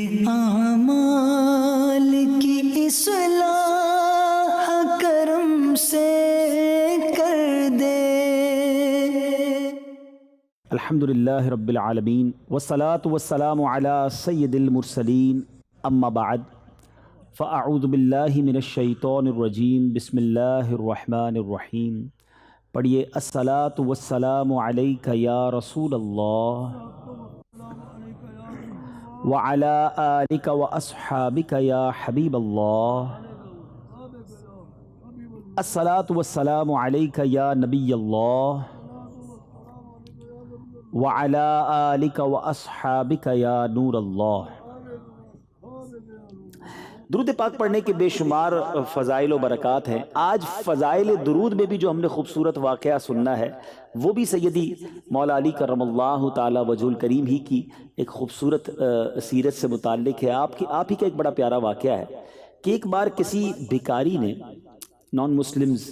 اعمال کی اصلاح کرم سے کر دے۔ الحمدللہ رب العالمین والصلاة والسلام علی سید المرسلین، اما بعد فاعوذ باللہ من الشیطان الرجیم، بسم اللہ الرحمن الرحیم۔ پڑھیے الصلاة والسلام علیک یا رسول اللہ وعلی آلک واصحابک یا حبیب اللہ، الصلاة والسلام علیک یا نبی اللہ وعلی آلک واصحابک یا نور اللہ۔ درود پاک پڑھنے کے بے شمار فضائل و برکات ہیں۔ آج فضائل درود میں بھی جو ہم نے خوبصورت واقعہ سننا ہے وہ بھی سیدی مولا علی کرم اللہ تعالی وجہ الکریم ہی کی ایک خوبصورت سیرت سے متعلق ہے۔ آپ ہی کا ایک بڑا پیارا واقعہ ہے کہ ایک بار کسی بھکاری نے، نان مسلمز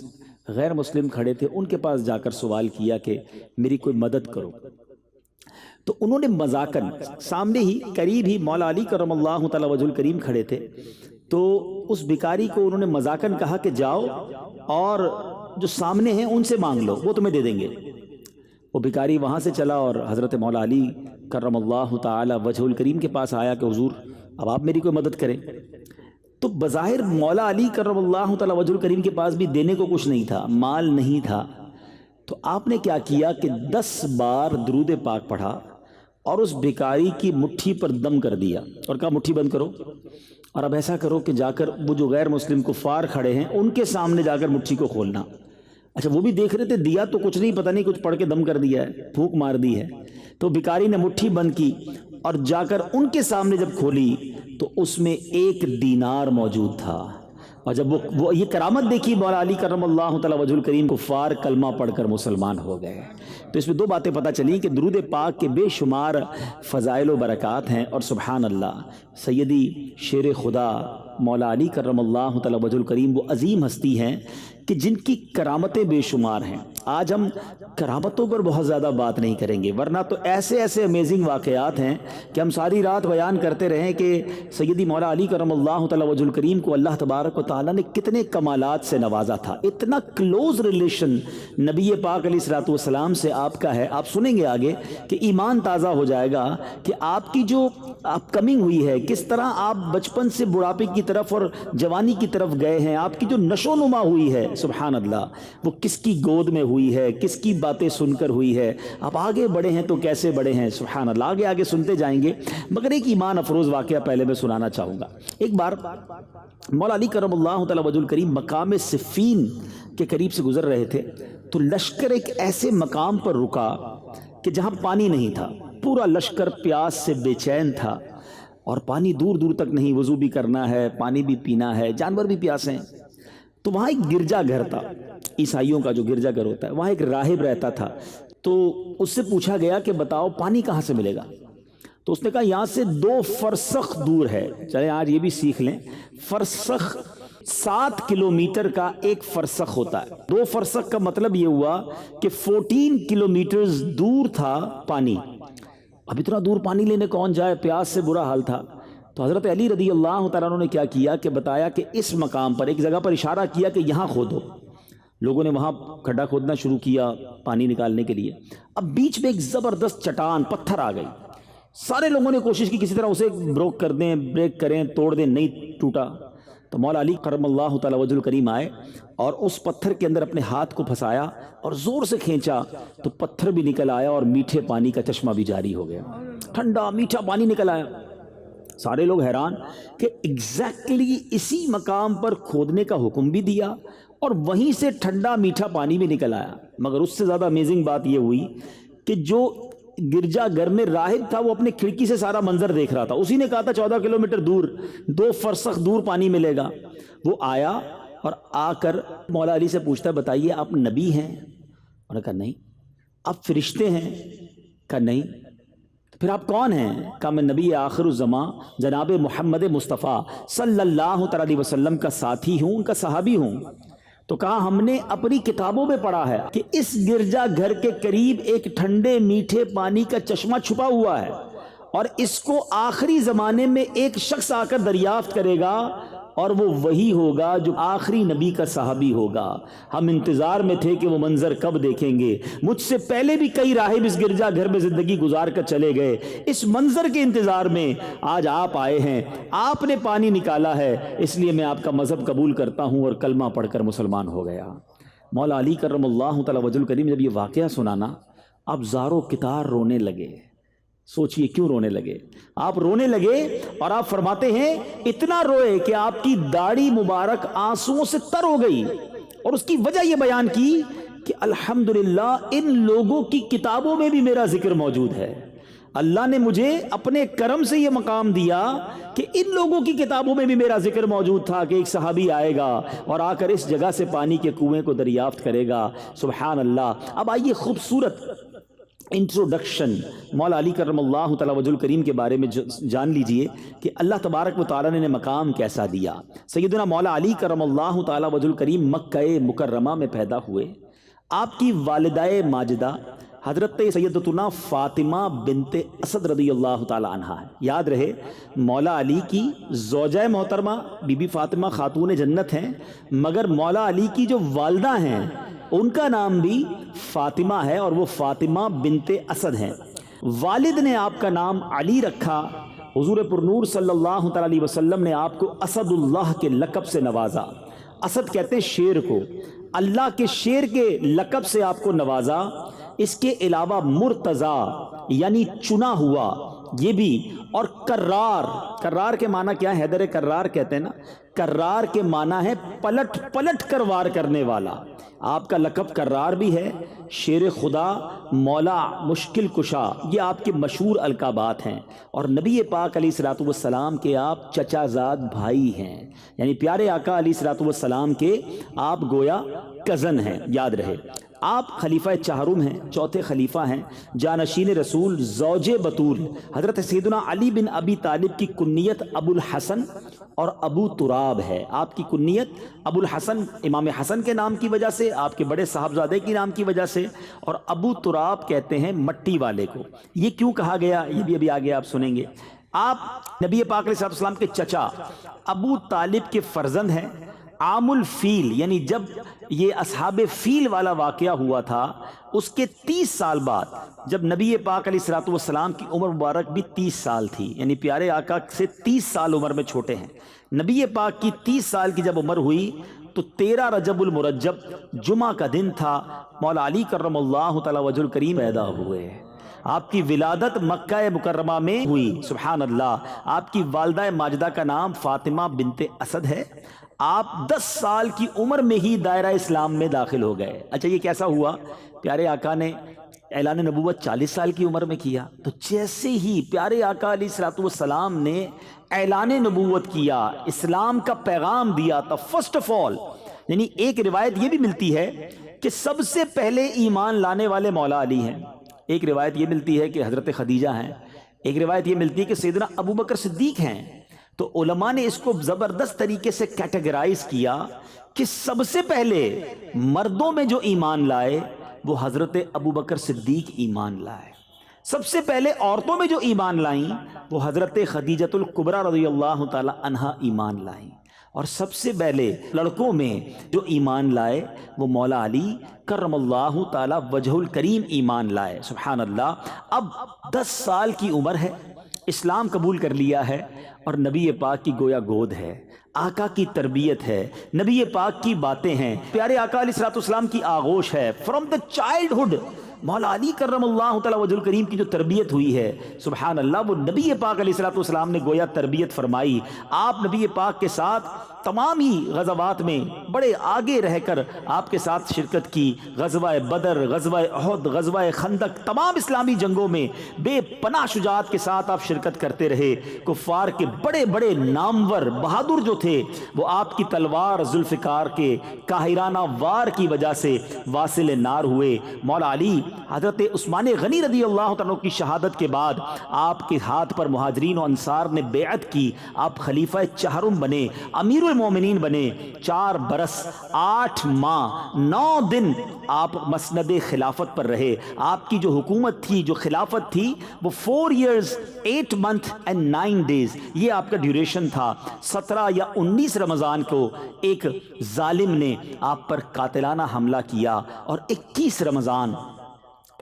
غیر مسلم کھڑے تھے، ان کے پاس جا کر سوال کیا کہ میری کوئی مدد کرو۔ تو انہوں نے مذاقاً، سامنے ہی قریب ہی مولا علی کرم اللہ تعالی وجہ الکریم کھڑے تھے، تو اس بھکاری کو انہوں نے مذاقاً کہا کہ جاؤ اور جو سامنے ہیں ان سے مانگ لو، وہ تمہیں دے دیں گے۔ وہ بھکاری وہاں سے چلا اور حضرت مولا علی کرم اللہ تعالی وجہ الکریم کے پاس آیا کہ حضور اب آپ میری کوئی مدد کریں۔ تو بظاہر مولا علی کرم اللہ تعالی وجہ الکریم کے پاس بھی دینے کو کچھ نہیں تھا، مال نہیں تھا۔ تو آپ نے کیا کیا کہ 10 بار درود پاک پڑھا اور اس بھکاری کی مٹھی پر دم کر دیا اور کہا مٹھی بند کرو، اور اب ایسا کرو کہ جا کر وہ جو غیر مسلم کفار کھڑے ہیں ان کے سامنے جا کر مٹھی کو کھولنا۔ اچھا وہ بھی دیکھ رہے تھے، دیا تو کچھ نہیں، پتہ نہیں کچھ پڑھ کے دم کر دیا ہے، پھونک مار دی ہے۔ تو بھکاری نے مٹھی بند کی اور جا کر ان کے سامنے جب کھولی تو اس میں 1 دینار موجود تھا۔ اور جب وہ یہ کرامت دیکھی مولا علی کرم اللہ تعالی وجہ الکریم، کفار کلمہ پڑھ کر مسلمان ہو گئے۔ تو اس میں 2 باتیں پتہ چلی کہ درود پاک کے بے شمار فضائل و برکات ہیں، اور سبحان اللہ سیدی شیر خدا مولا علی کرم اللہ تعالی وجہ الکریم وہ عظیم ہستی ہیں کہ جن کی کرامتیں بے شمار ہیں۔ آج ہم کرامتوں پر بہت زیادہ بات نہیں کریں گے، ورنہ تو ایسے امیزنگ واقعات ہیں کہ ہم ساری رات بیان کرتے رہیں کہ سیدی مولا علی کرم اللہ تعالی وجہ الکریم کو اللہ تبارک و تعالیٰ نے کتنے کمالات سے نوازا تھا۔ اتنا کلوز ریلیشن نبی پاک علیہ الصلوۃ والسلام سے آپ کا ہے، آپ سنیں گے آگے کہ ایمان تازہ ہو جائے گا کہ آپ کی جو اپ کمنگ ہوئی ہے، کس طرح آپ بچپن سے بڑھاپے کی طرف اور جوانی کی طرف گئے ہیں، آپ کی جو نشو و نما ہوئی ہے سبحان اللہ، وہ کس کی گود میں ہوئی ہے، کس کی باتیں سن کر ہوئی ہے، آپ آگے بڑھے ہیں تو کیسے بڑھے ہیں سبحان اللہ، آگے سنتے جائیں گے۔ مگر ایک ایمان افروز واقعہ پہلے میں سنانا چاہوں گا۔ ایک بار مولا علی کرم اللہ تعالی وجہ الکریم مقام صفین کے قریب سے گزر رہے تھے، تو لشکر ایک ایسے مقام پر رکا کہ جہاں پانی نہیں تھا، پورا لشکر پیاس سے بے چین تھا، اور پانی دور دور تک نہیں، وضو بھی کرنا ہے، پانی بھی پینا ہے، جانور بھی پیاسے ہیں۔ تو وہاں ایک گرجا گھر تھا، عیسائیوں کا جو گرجا گھر ہوتا ہے، وہاں ایک راہب رہتا تھا۔ تو اس سے پوچھا گیا کہ بتاؤ پانی کہاں سے ملے گا؟ تو اس نے کہا یہاں سے 2 فرسخ دور ہے۔ چلیں آج یہ بھی سیکھ لیں، فرسخ 7 کلومیٹر کا ایک فرسخ ہوتا ہے۔ 2 فرسخ کا مطلب یہ ہوا کہ 14 کلومیٹرز دور تھا پانی۔ اب اتنا دور پانی لینے کون جائے، پیاس سے برا حال تھا۔ تو حضرت علی رضی اللہ تعالیٰ عنہ نے کیا کیا کہ بتایا کہ اس مقام پر ایک جگہ پر اشارہ کیا کہ یہاں کھودو۔ لوگوں نے وہاں کھڈا کھودنا شروع کیا پانی نکالنے کے لیے۔ اب بیچ میں ایک زبردست چٹان پتھر آ گئی، سارے لوگوں نے کوشش کی کسی طرح اسے بروک کر دیں، بریک کریں، توڑ دیں، نہیں ٹوٹا۔ تو مولا علی کرم اللہ تعالی وجہ الکریم آئے اور اس پتھر کے اندر اپنے ہاتھ کو پھنسایا اور زور سے کھینچا تو پتھر بھی نکل آیا اور میٹھے پانی کا چشمہ بھی جاری ہو گیا، ٹھنڈا میٹھا پانی نکل آیا۔ سارے لوگ حیران کہ ایگزیکٹلی اسی مقام پر کھودنے کا حکم بھی دیا اور وہیں سے ٹھنڈا میٹھا پانی بھی نکل آیا۔ مگر اس سے زیادہ امیزنگ بات یہ ہوئی کہ جو گرجا گھر میں راہب تھا وہ اپنے کھڑکی سے سارا منظر دیکھ رہا تھا، اسی نے کہا تھا 14 کلومیٹر دور 2 فرسخ دور پانی ملے گا۔ وہ آیا اور آ کر مولا علی سے پوچھتا ہے بتائیے آپ نبی ہیں؟ انہوں نے کہا نہیں۔ آپ فرشتے ہیں؟ کہا نہیں۔ پھر آپ کون ہیں؟ کہا میں نبی آخر الزماں جناب محمد مصطفیٰ صلی اللہ علیہ وسلم کا ساتھی ہوں، ان کا صحابی ہوں۔ تو کہا ہم نے اپنی کتابوں میں پڑھا ہے کہ اس گرجا گھر کے قریب ایک ٹھنڈے میٹھے پانی کا چشمہ چھپا ہوا ہے، اور اس کو آخری زمانے میں ایک شخص آ کر دریافت کرے گا اور وہ وہی ہوگا جو آخری نبی کا صحابی ہوگا۔ ہم انتظار میں تھے کہ وہ منظر کب دیکھیں گے، مجھ سے پہلے بھی کئی راہب اس گرجا گھر میں زندگی گزار کر چلے گئے، اس منظر کے انتظار میں آج آپ آئے ہیں، آپ نے پانی نکالا ہے، اس لیے میں آپ کا مذہب قبول کرتا ہوں اور کلمہ پڑھ کر مسلمان ہو گیا۔ مولا علی کرم اللہ تعالی وجہ الکریم جب یہ واقعہ سنانا، آپ زارو کتار رونے لگے۔ سوچئے کیوں رونے لگے؟ آپ رونے لگے اور آپ فرماتے ہیں اتنا روئے کہ آپ کی داڑھی مبارک آنسوؤں سے تر ہو گئی، اور اس کی وجہ یہ بیان کی کہ الحمدللہ ان لوگوں کی کتابوں میں بھی میرا ذکر موجود ہے۔ اللہ نے مجھے اپنے کرم سے یہ مقام دیا کہ ان لوگوں کی کتابوں میں بھی میرا ذکر موجود تھا کہ ایک صحابی آئے گا اور آ کر اس جگہ سے پانی کے کنویں کو دریافت کرے گا۔ سبحان اللہ۔ اب آئیے خوبصورت انٹروڈکشن مولا علی کرم اللہ تعالی وجہ الکریم کے بارے میں جان لیجئے کہ اللہ تبارک و تعالیٰ نے مقام کیسا دیا۔ سیدنا مولا علی کرم اللہ تعالی وجہ الکریم مکہ مکرمہ میں پیدا ہوئے۔ آپ کی والدہ ماجدہ حضرت سیدتنا فاطمہ بنت اسد رضی اللہ تعالی عنہ ہے۔ یاد رہے مولا علی کی زوجہ محترمہ بی بی فاطمہ خاتون جنت ہیں، مگر مولا علی کی جو والدہ ہیں ان کا نام بھی فاطمہ ہے، اور وہ فاطمہ بنت اسد ہیں۔ والد نے آپ کا نام علی رکھا۔ حضور پرنور صلی اللہ تعالی علیہ وسلم نے آپ کو اسد اللہ کے لقب سے نوازا۔ اسد کہتے ہیں شیر کو، اللہ کے شیر کے لقب سے آپ کو نوازا۔ اس کے علاوہ مرتضی یعنی چنا ہوا یہ بھی، اور کرار، کرار کے معنی کیا ہے؟ حیدر کرار کہتے ہیں نا، کرار کے معنی ہے پلٹ پلٹ کر وار کرنے والا۔ آپ کا لقب کرار بھی ہے، شیر خدا، مولا مشکل کشا، یہ آپ کے مشہور القابات ہیں۔ اور نبی پاک علیہ الصلوۃ والسلام کے آپ چچا زاد بھائی ہیں، یعنی پیارے آقا علیہ الصلوۃ والسلام کے آپ گویا کزن ہیں۔ یاد رہے آپ خلیفہ چہارم ہیں، چوتھے خلیفہ ہیں، جانشین رسول، زوج بطول۔ حضرت سیدنا علی بن ابی طالب کی کنیت ابو الحسن اور ابو تراب ہے۔ آپ کی کنیت ابو الحسن امام حسن کے نام کی وجہ سے، آپ کے بڑے صاحبزادے کی نام کی وجہ سے، اور ابو تراب کہتے ہیں مٹی والے کو۔ یہ کیوں کہا گیا یہ بھی ابھی آگے آپ سنیں گے۔ آپ نبی پاک علیہ الصلوۃ والسلام کے چچا ابو طالب کے فرزند ہیں۔ عام الفیل یعنی جب یہ اصحاب فیل والا واقعہ ہوا تھا، اس کے 30 سال بعد جب نبی پاک علیہ الصلوۃ والسلام کی عمر مبارک بھی 30 سال تھی، یعنی پیارے آقا سے 30 سال عمر میں چھوٹے ہیں، نبی پاک کی 30 سال کی جب عمر ہوئی تو 13 رجب المرجب جمعہ کا دن تھا، مولا علی کرم اللہ تعالی وجہ الکریم پیدا ہوئے۔ آپ کی ولادت مکہ مکرمہ میں ہوئی۔ سبحان اللہ۔ آپ کی والدہ ماجدہ کا نام فاطمہ بنت اسد ہے۔ آپ 10 سال کی عمر میں ہی دائرہ اسلام میں داخل ہو گئے۔ اچھا یہ کیسا ہوا؟ پیارے آقا نے اعلان نبوت 40 سال کی عمر میں کیا، تو جیسے ہی پیارے آقا علیہ الصلوۃ والسلام نے اعلان نبوت کیا، اسلام کا پیغام دیا، تو فرسٹ آف آل یعنی ایک روایت یہ بھی ملتی ہے کہ سب سے پہلے ایمان لانے والے مولا علی ہیں، ایک روایت یہ ملتی ہے کہ حضرت خدیجہ ہیں، ایک روایت یہ ملتی ہے کہ سیدنا ابو بکر صدیق ہیں۔ تو علماء نے اس کو زبردست طریقے سے کیٹیگرائز کیا کہ سب سے پہلے مردوں میں جو ایمان لائے وہ حضرت ابو بکر صدیق ایمان لائے، سب سے پہلے عورتوں میں جو ایمان لائیں وہ حضرت خدیجۃ الکبریٰ رضی اللہ تعالی عنہا ایمان لائیں، اور سب سے پہلے لڑکوں میں جو ایمان لائے وہ مولا علی کرم اللہ تعالی وجہ الکریم ایمان لائے۔ سبحان اللہ۔ اب 10 سال کی عمر ہے، اسلام قبول کر لیا ہے، اور نبی پاک کی گویا گود ہے، آقا کی تربیت ہے، نبی پاک کی باتیں ہیں، پیارے آقا علیہ الصلوۃ والسلام کی آغوش ہے۔ فرام دا چائلڈہڈ مولا علی کرم اللہ تعالی وجہ الکریم کی جو تربیت ہوئی ہے، سبحان اللہ، وہ نبی پاک علیہ الصلوۃ والسلام نے گویا تربیت فرمائی۔ آپ نبی پاک کے ساتھ تمام ہی غزوات میں بڑے آگے رہ کر آپ کے ساتھ شرکت کی، غزوہ بدر، غزوہ احد، غزوہ خندق، تمام اسلامی جنگوں میں بے پناہ شجاعت کے ساتھ آپ شرکت کرتے رہے۔ کفار کے بڑے بڑے نامور بہادر جو تھے وہ آپ کی تلوار ذوالفقار کے قاہرانہ وار کی وجہ سے واصل نار ہوئے۔ مولا علی حضرت عثمان غنی رضی اللہ تعالیٰ کی شہادت کے بعد آپ کے ہاتھ پر مہاجرین و انصار نے بیعت کی، آپ خلیفہ چہرم بنے، امیر المومنین بنے۔ 4 برس 8 ماہ 9 دن آپ مسند خلافت پر رہے۔ آپ کی جو حکومت تھی، جو خلافت تھی، وہ 4 years 8 months and 9 days، یہ آپ کا ڈیوریشن تھا۔ 17 یا 19 رمضان کو ایک ظالم نے آپ پر قاتلانہ حملہ کیا، اور 21 رمضان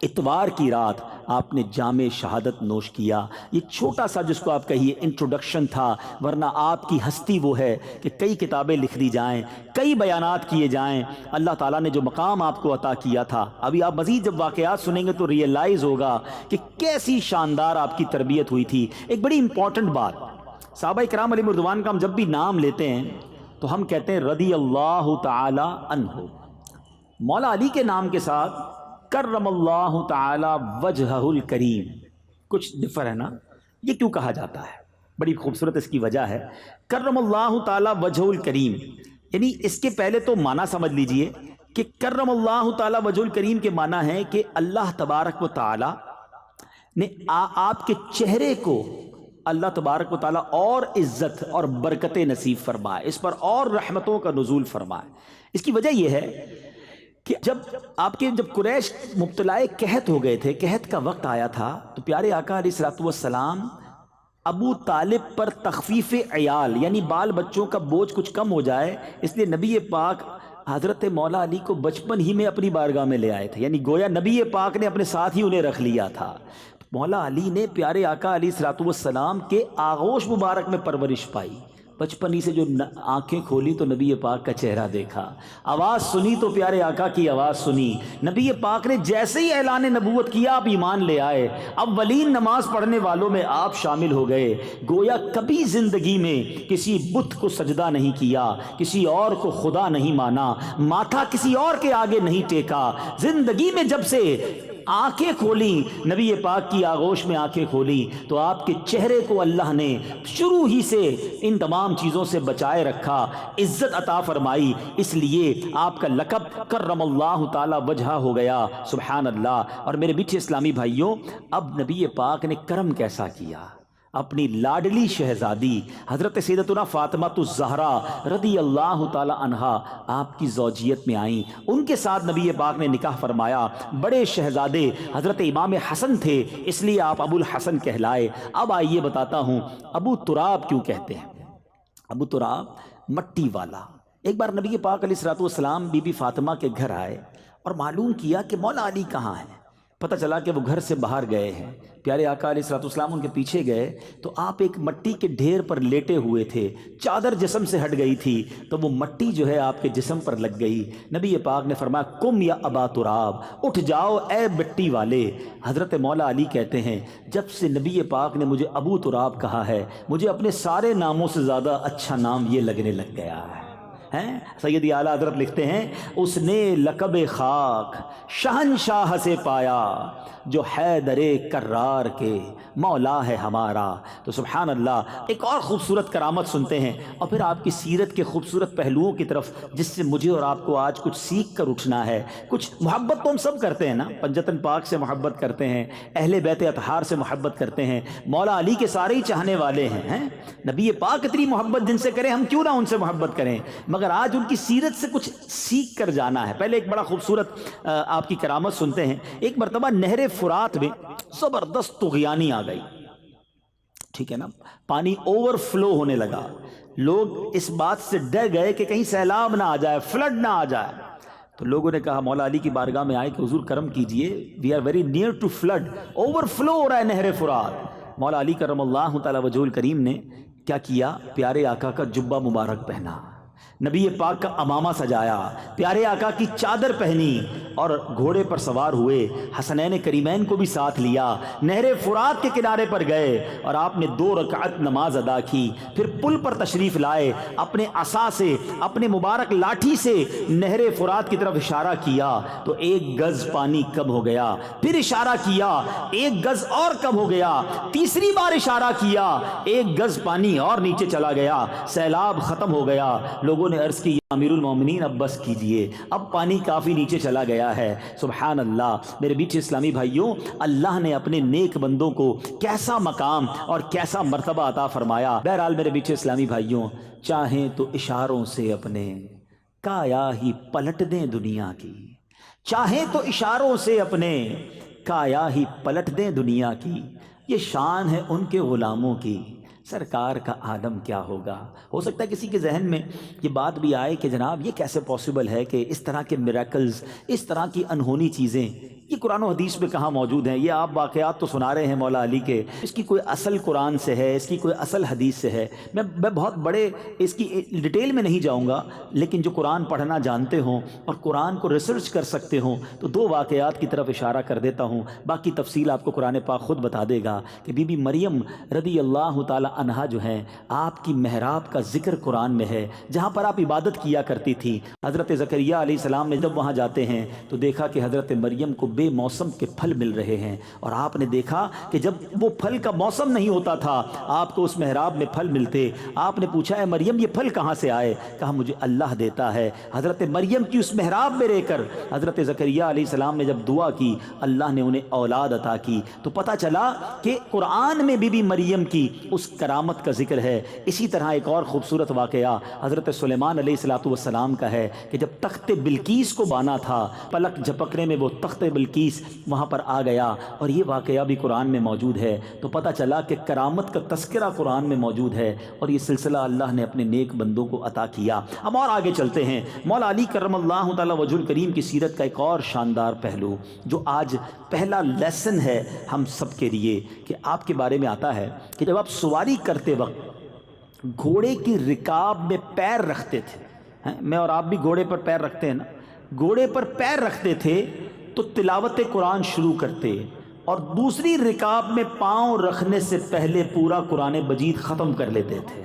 اتوار کی رات آپ نے جام شہادت نوش کیا۔ یہ چھوٹا سا جس کو آپ کہیے انٹروڈکشن تھا، ورنہ آپ کی ہستی وہ ہے کہ کئی کتابیں لکھ دی جائیں، کئی بیانات کیے جائیں۔ اللہ تعالیٰ نے جو مقام آپ کو عطا کیا تھا، ابھی آپ مزید جب واقعات سنیں گے تو ریئلائز ہوگا کہ کیسی شاندار آپ کی تربیت ہوئی تھی۔ ایک بڑی امپورٹنٹ بات، صحابہ کرام علیہم رضوان کا ہم جب بھی نام لیتے ہیں تو ہم کہتے ہیں رضی اللہ تعالی عنہ۔ مولا علی کے نام کے ساتھ کرم اللہ تعالی وجہہ الکریم کچھ ڈفر ہے نا، یہ کیوں کہا جاتا ہے؟ بڑی خوبصورت اس کی وجہ ہے، کرم اللہ تعالی وجہ الکریم، یعنی اس کے پہلے تو معنی سمجھ لیجئے کہ کرم اللہ تعالی وجہ الکریم کے معنی ہے کہ اللہ تبارک و تعالی نے آپ کے چہرے کو اللہ تبارک و تعالی اور عزت اور برکت نصیب فرمائے، اس پر اور رحمتوں کا نزول فرمائے۔ اس کی وجہ یہ ہے کہ جب قریش مبتلا قحط ہو گئے تھے، قحط کا وقت آیا تھا، تو پیارے آقا علیہ الصلوۃ والسلام ابو طالب پر تخفیف عیال یعنی بال بچوں کا بوجھ کچھ کم ہو جائے، اس لیے نبی پاک حضرت مولا علی کو بچپن ہی میں اپنی بارگاہ میں لے آئے تھے، یعنی گویا نبی پاک نے اپنے ساتھ ہی انہیں رکھ لیا تھا۔ مولا علی نے پیارے آقا علیہ الصلوۃ والسلام کے آغوش مبارک میں پرورش پائی۔ بچپن ہی سے جو آنکھیں کھولی تو نبی پاک کا چہرہ دیکھا، آواز سنی تو پیارے آقا کی آواز سنی۔ نبی پاک نے جیسے ہی اعلان نبوت کیا آپ ایمان لے آئے، اولین نماز پڑھنے والوں میں آپ شامل ہو گئے۔ گویا کبھی زندگی میں کسی بت کو سجدہ نہیں کیا، کسی اور کو خدا نہیں مانا، ماتھا کسی اور کے آگے نہیں ٹیکا۔ زندگی میں جب سے آنکھیں کھولیں، نبی پاک کی آغوش میں آنکھیں کھولیں، تو آپ کے چہرے کو اللہ نے شروع ہی سے ان تمام چیزوں سے بچائے رکھا، عزت عطا فرمائی، اس لیے آپ کا لقب کرم اللہ تعالی وجہہ ہو گیا۔ سبحان اللہ۔ اور میرے میٹھے اسلامی بھائیوں، اب نبی پاک نے کرم کیسا کیا، اپنی لاڈلی شہزادی حضرت سیدتنا فاطمہ الزہرا رضی اللہ تعالی عنہا آپ کی زوجیت میں آئیں، ان کے ساتھ نبی پاک نے نکاح فرمایا۔ بڑے شہزادے حضرت امام حسن تھے، اس لیے آپ ابو الحسن کہلائے۔ اب آئیے بتاتا ہوں ابو تراب کیوں کہتے ہیں۔ ابو تراب مٹی والا۔ ایک بار نبی پاک علیہ الصلوۃ والسلام بی بی فاطمہ کے گھر آئے اور معلوم کیا کہ مولا علی کہاں ہیں۔ پتہ چلا کہ وہ گھر سے باہر گئے ہیں۔ پیارے آقا علیہ الصلوۃ والسلام ان کے پیچھے گئے تو آپ ایک مٹی کے ڈھیر پر لیٹے ہوئے تھے، چادر جسم سے ہٹ گئی تھی تو وہ مٹی جو ہے آپ کے جسم پر لگ گئی۔ نبی پاک نے فرمایا قم یا ابا تراب، اٹھ جاؤ اے مٹی والے۔ حضرت مولا علی کہتے ہیں جب سے نبی پاک نے مجھے ابو تراب کہا ہے، مجھے اپنے سارے ناموں سے زیادہ اچھا نام یہ لگنے لگ گیا ہے۔ سیدی اعلیٰ حضرت لکھتے ہیں اس نے لقب خاک شہنشاہ سے پایا، جو حیدر کرار کے مولا ہے ہمارا۔ تو سبحان اللہ، ایک اور خوبصورت کرامت سنتے ہیں اور پھر آپ کی سیرت کے خوبصورت پہلوؤں کی طرف جس سے مجھے اور آپ کو آج کچھ سیکھ کر اٹھنا ہے۔ کچھ محبت تو ہم سب کرتے ہیں نا، پنجتن پاک سے محبت کرتے ہیں، اہل بیت اطہار سے محبت کرتے ہیں، مولا علی کے سارے ہی چاہنے والے ہیں۔ نبی پاک اتنی محبت جن سے کریں، ہم کیوں نہ ان سے محبت کریں، مگر آج ان کی سیرت سے کچھ سیکھ کر جانا ہے۔ پہلے ایک بڑا خوبصورت آپ کی کرامت سنتے ہیں۔ ایک مرتبہ نہر فرات میں زبردست طغیانی آ گئی، ٹھیک ہے نا، پانی اوور فلو ہونے لگا، لوگ اس بات سے ڈر گئے کہ کہیں سیلاب نہ آ جائے، فلڈ نہ آ جائے۔ تو لوگوں نے کہا مولا علی کی بارگاہ میں آئے کہ حضور کرم کیجئے، we are very near to flood, overflow ہو رہا ہے نہر فرات۔ مولا علی کرم اللہ تعالی وجہ الکریم نے کیا کیا، پیارے آقا کا جبہ مبارک پہنا، نبی پاک کا امامہ سجایا، پیارے آقا کی چادر پہنی اور گھوڑے پر سوار ہوئے، حسنین کریمین کو بھی ساتھ لیا، نہر فرات کے کنارے پر گئے اور آپ نے 2 رکعت نماز ادا کی۔ پھر پل پر تشریف لائے، اپنے عصا سے، اپنے مبارک لاٹھی سے نہر فرات کی طرف اشارہ کیا تو 1 گز پانی کم ہو گیا، پھر اشارہ کیا 1 گز اور کم ہو گیا، تیسری بار اشارہ کیا 1 گز پانی اور نیچے چلا گیا، سیلاب ختم ہو گیا۔ لوگوں لوگوں نے عرض کی یا امیر المومنین اب بس کیجئے، اب پانی کافی نیچے چلا گیا ہے۔ سبحان اللہ میرے بیچ اسلامی بھائیوں، اللہ نے اپنے نیک بندوں کو کیسا مقام اور کیسا مرتبہ عطا فرمایا۔ بہرحال میرے بیچ اسلامی بھائیوں، چاہیں تو اشاروں سے اپنے کایا ہی پلٹ دیں دنیا کی، چاہیں تو اشاروں سے اپنے کایا ہی پلٹ دیں دنیا کی، یہ شان ہے ان کے غلاموں کی، سرکار کا عالم کیا ہوگا۔ ہو سکتا ہے کسی کے ذہن میں یہ بات بھی آئے کہ جناب یہ کیسے پاسبل ہے کہ اس طرح کے میریکلز، اس طرح کی انہونی چیزیں یہ قرآن و حدیث میں کہاں موجود ہیں؟ یہ آپ واقعات تو سنا رہے ہیں مولا علی کے، اس کی کوئی اصل قرآن سے ہے، اس کی کوئی اصل حدیث سے ہے؟ میں بہت بڑے اس کی ڈیٹیل میں نہیں جاؤں گا، لیکن جو قرآن پڑھنا جانتے ہوں اور قرآن کو ریسرچ کر سکتے ہوں تو دو واقعات کی طرف اشارہ کر دیتا ہوں، باقی تفصیل آپ کو قرآن پاک خود بتا دے گا کہ بی بی مریم رضی اللہ تعالی عنہا جو ہیں، آپ کی محراب کا ذکر قرآن میں ہے، جہاں پر آپ عبادت کیا کرتی تھی۔ حضرت زکریا علیہ السلام نے جب وہاں جاتے ہیں تو دیکھا کہ حضرت مریم کو بے موسم کے پھل مل رہے ہیں، اور آپ نے دیکھا کہ جب وہ پھل کا موسم نہیں ہوتا تھا آپ کو اس محراب میں پھل ملتے۔ آپ نے پوچھا اے مریم یہ پھل کہاں سے آئے؟ کہا مجھے اللہ دیتا ہے۔ حضرت مریم کی اس محراب میں رہ کر حضرت زکریا علیہ السلام نے جب دعا کی، اللہ نے انہیں اولاد عطا کی۔ تو پتہ چلا کہ قرآن میں بی بی مریم کی اس کرامت کا ذکر ہے۔ اسی طرح ایک اور خوبصورت واقعہ حضرت سلیمان علیہ السلام کا ہے کہ جب تخت بلقیس کو بانا تھا، پلک جھپکنے میں وہ تخت بلقیس وہاں پر آ گیا، اور یہ واقعہ بھی قرآن میں موجود ہے۔ تو پتہ چلا کہ کرامت کا تذکرہ قرآن میں موجود ہے، اور یہ سلسلہ اللہ نے اپنے نیک بندوں کو عطا کیا۔ اب اور آگے چلتے ہیں، مولا علی کرم اللہ تعالی وجہ الکریم کی سیرت کا ایک اور شاندار پہلو جو آج پہلا لیسن ہے ہم سب کے لیے، کہ آپ کے بارے میں آتا ہے کہ جب آپ سواری کرتے وقت گھوڑے کی رکاب میں پیر رکھتے تھے، میں اور آپ بھی گھوڑے پر پیر رکھتے ہیں نا، گھوڑے پر پیر رکھتے تھے تو تلاوت قرآن شروع کرتے، اور دوسری رکاب میں پاؤں رکھنے سے پہلے پورا قرآن مجید ختم کر لیتے تھے۔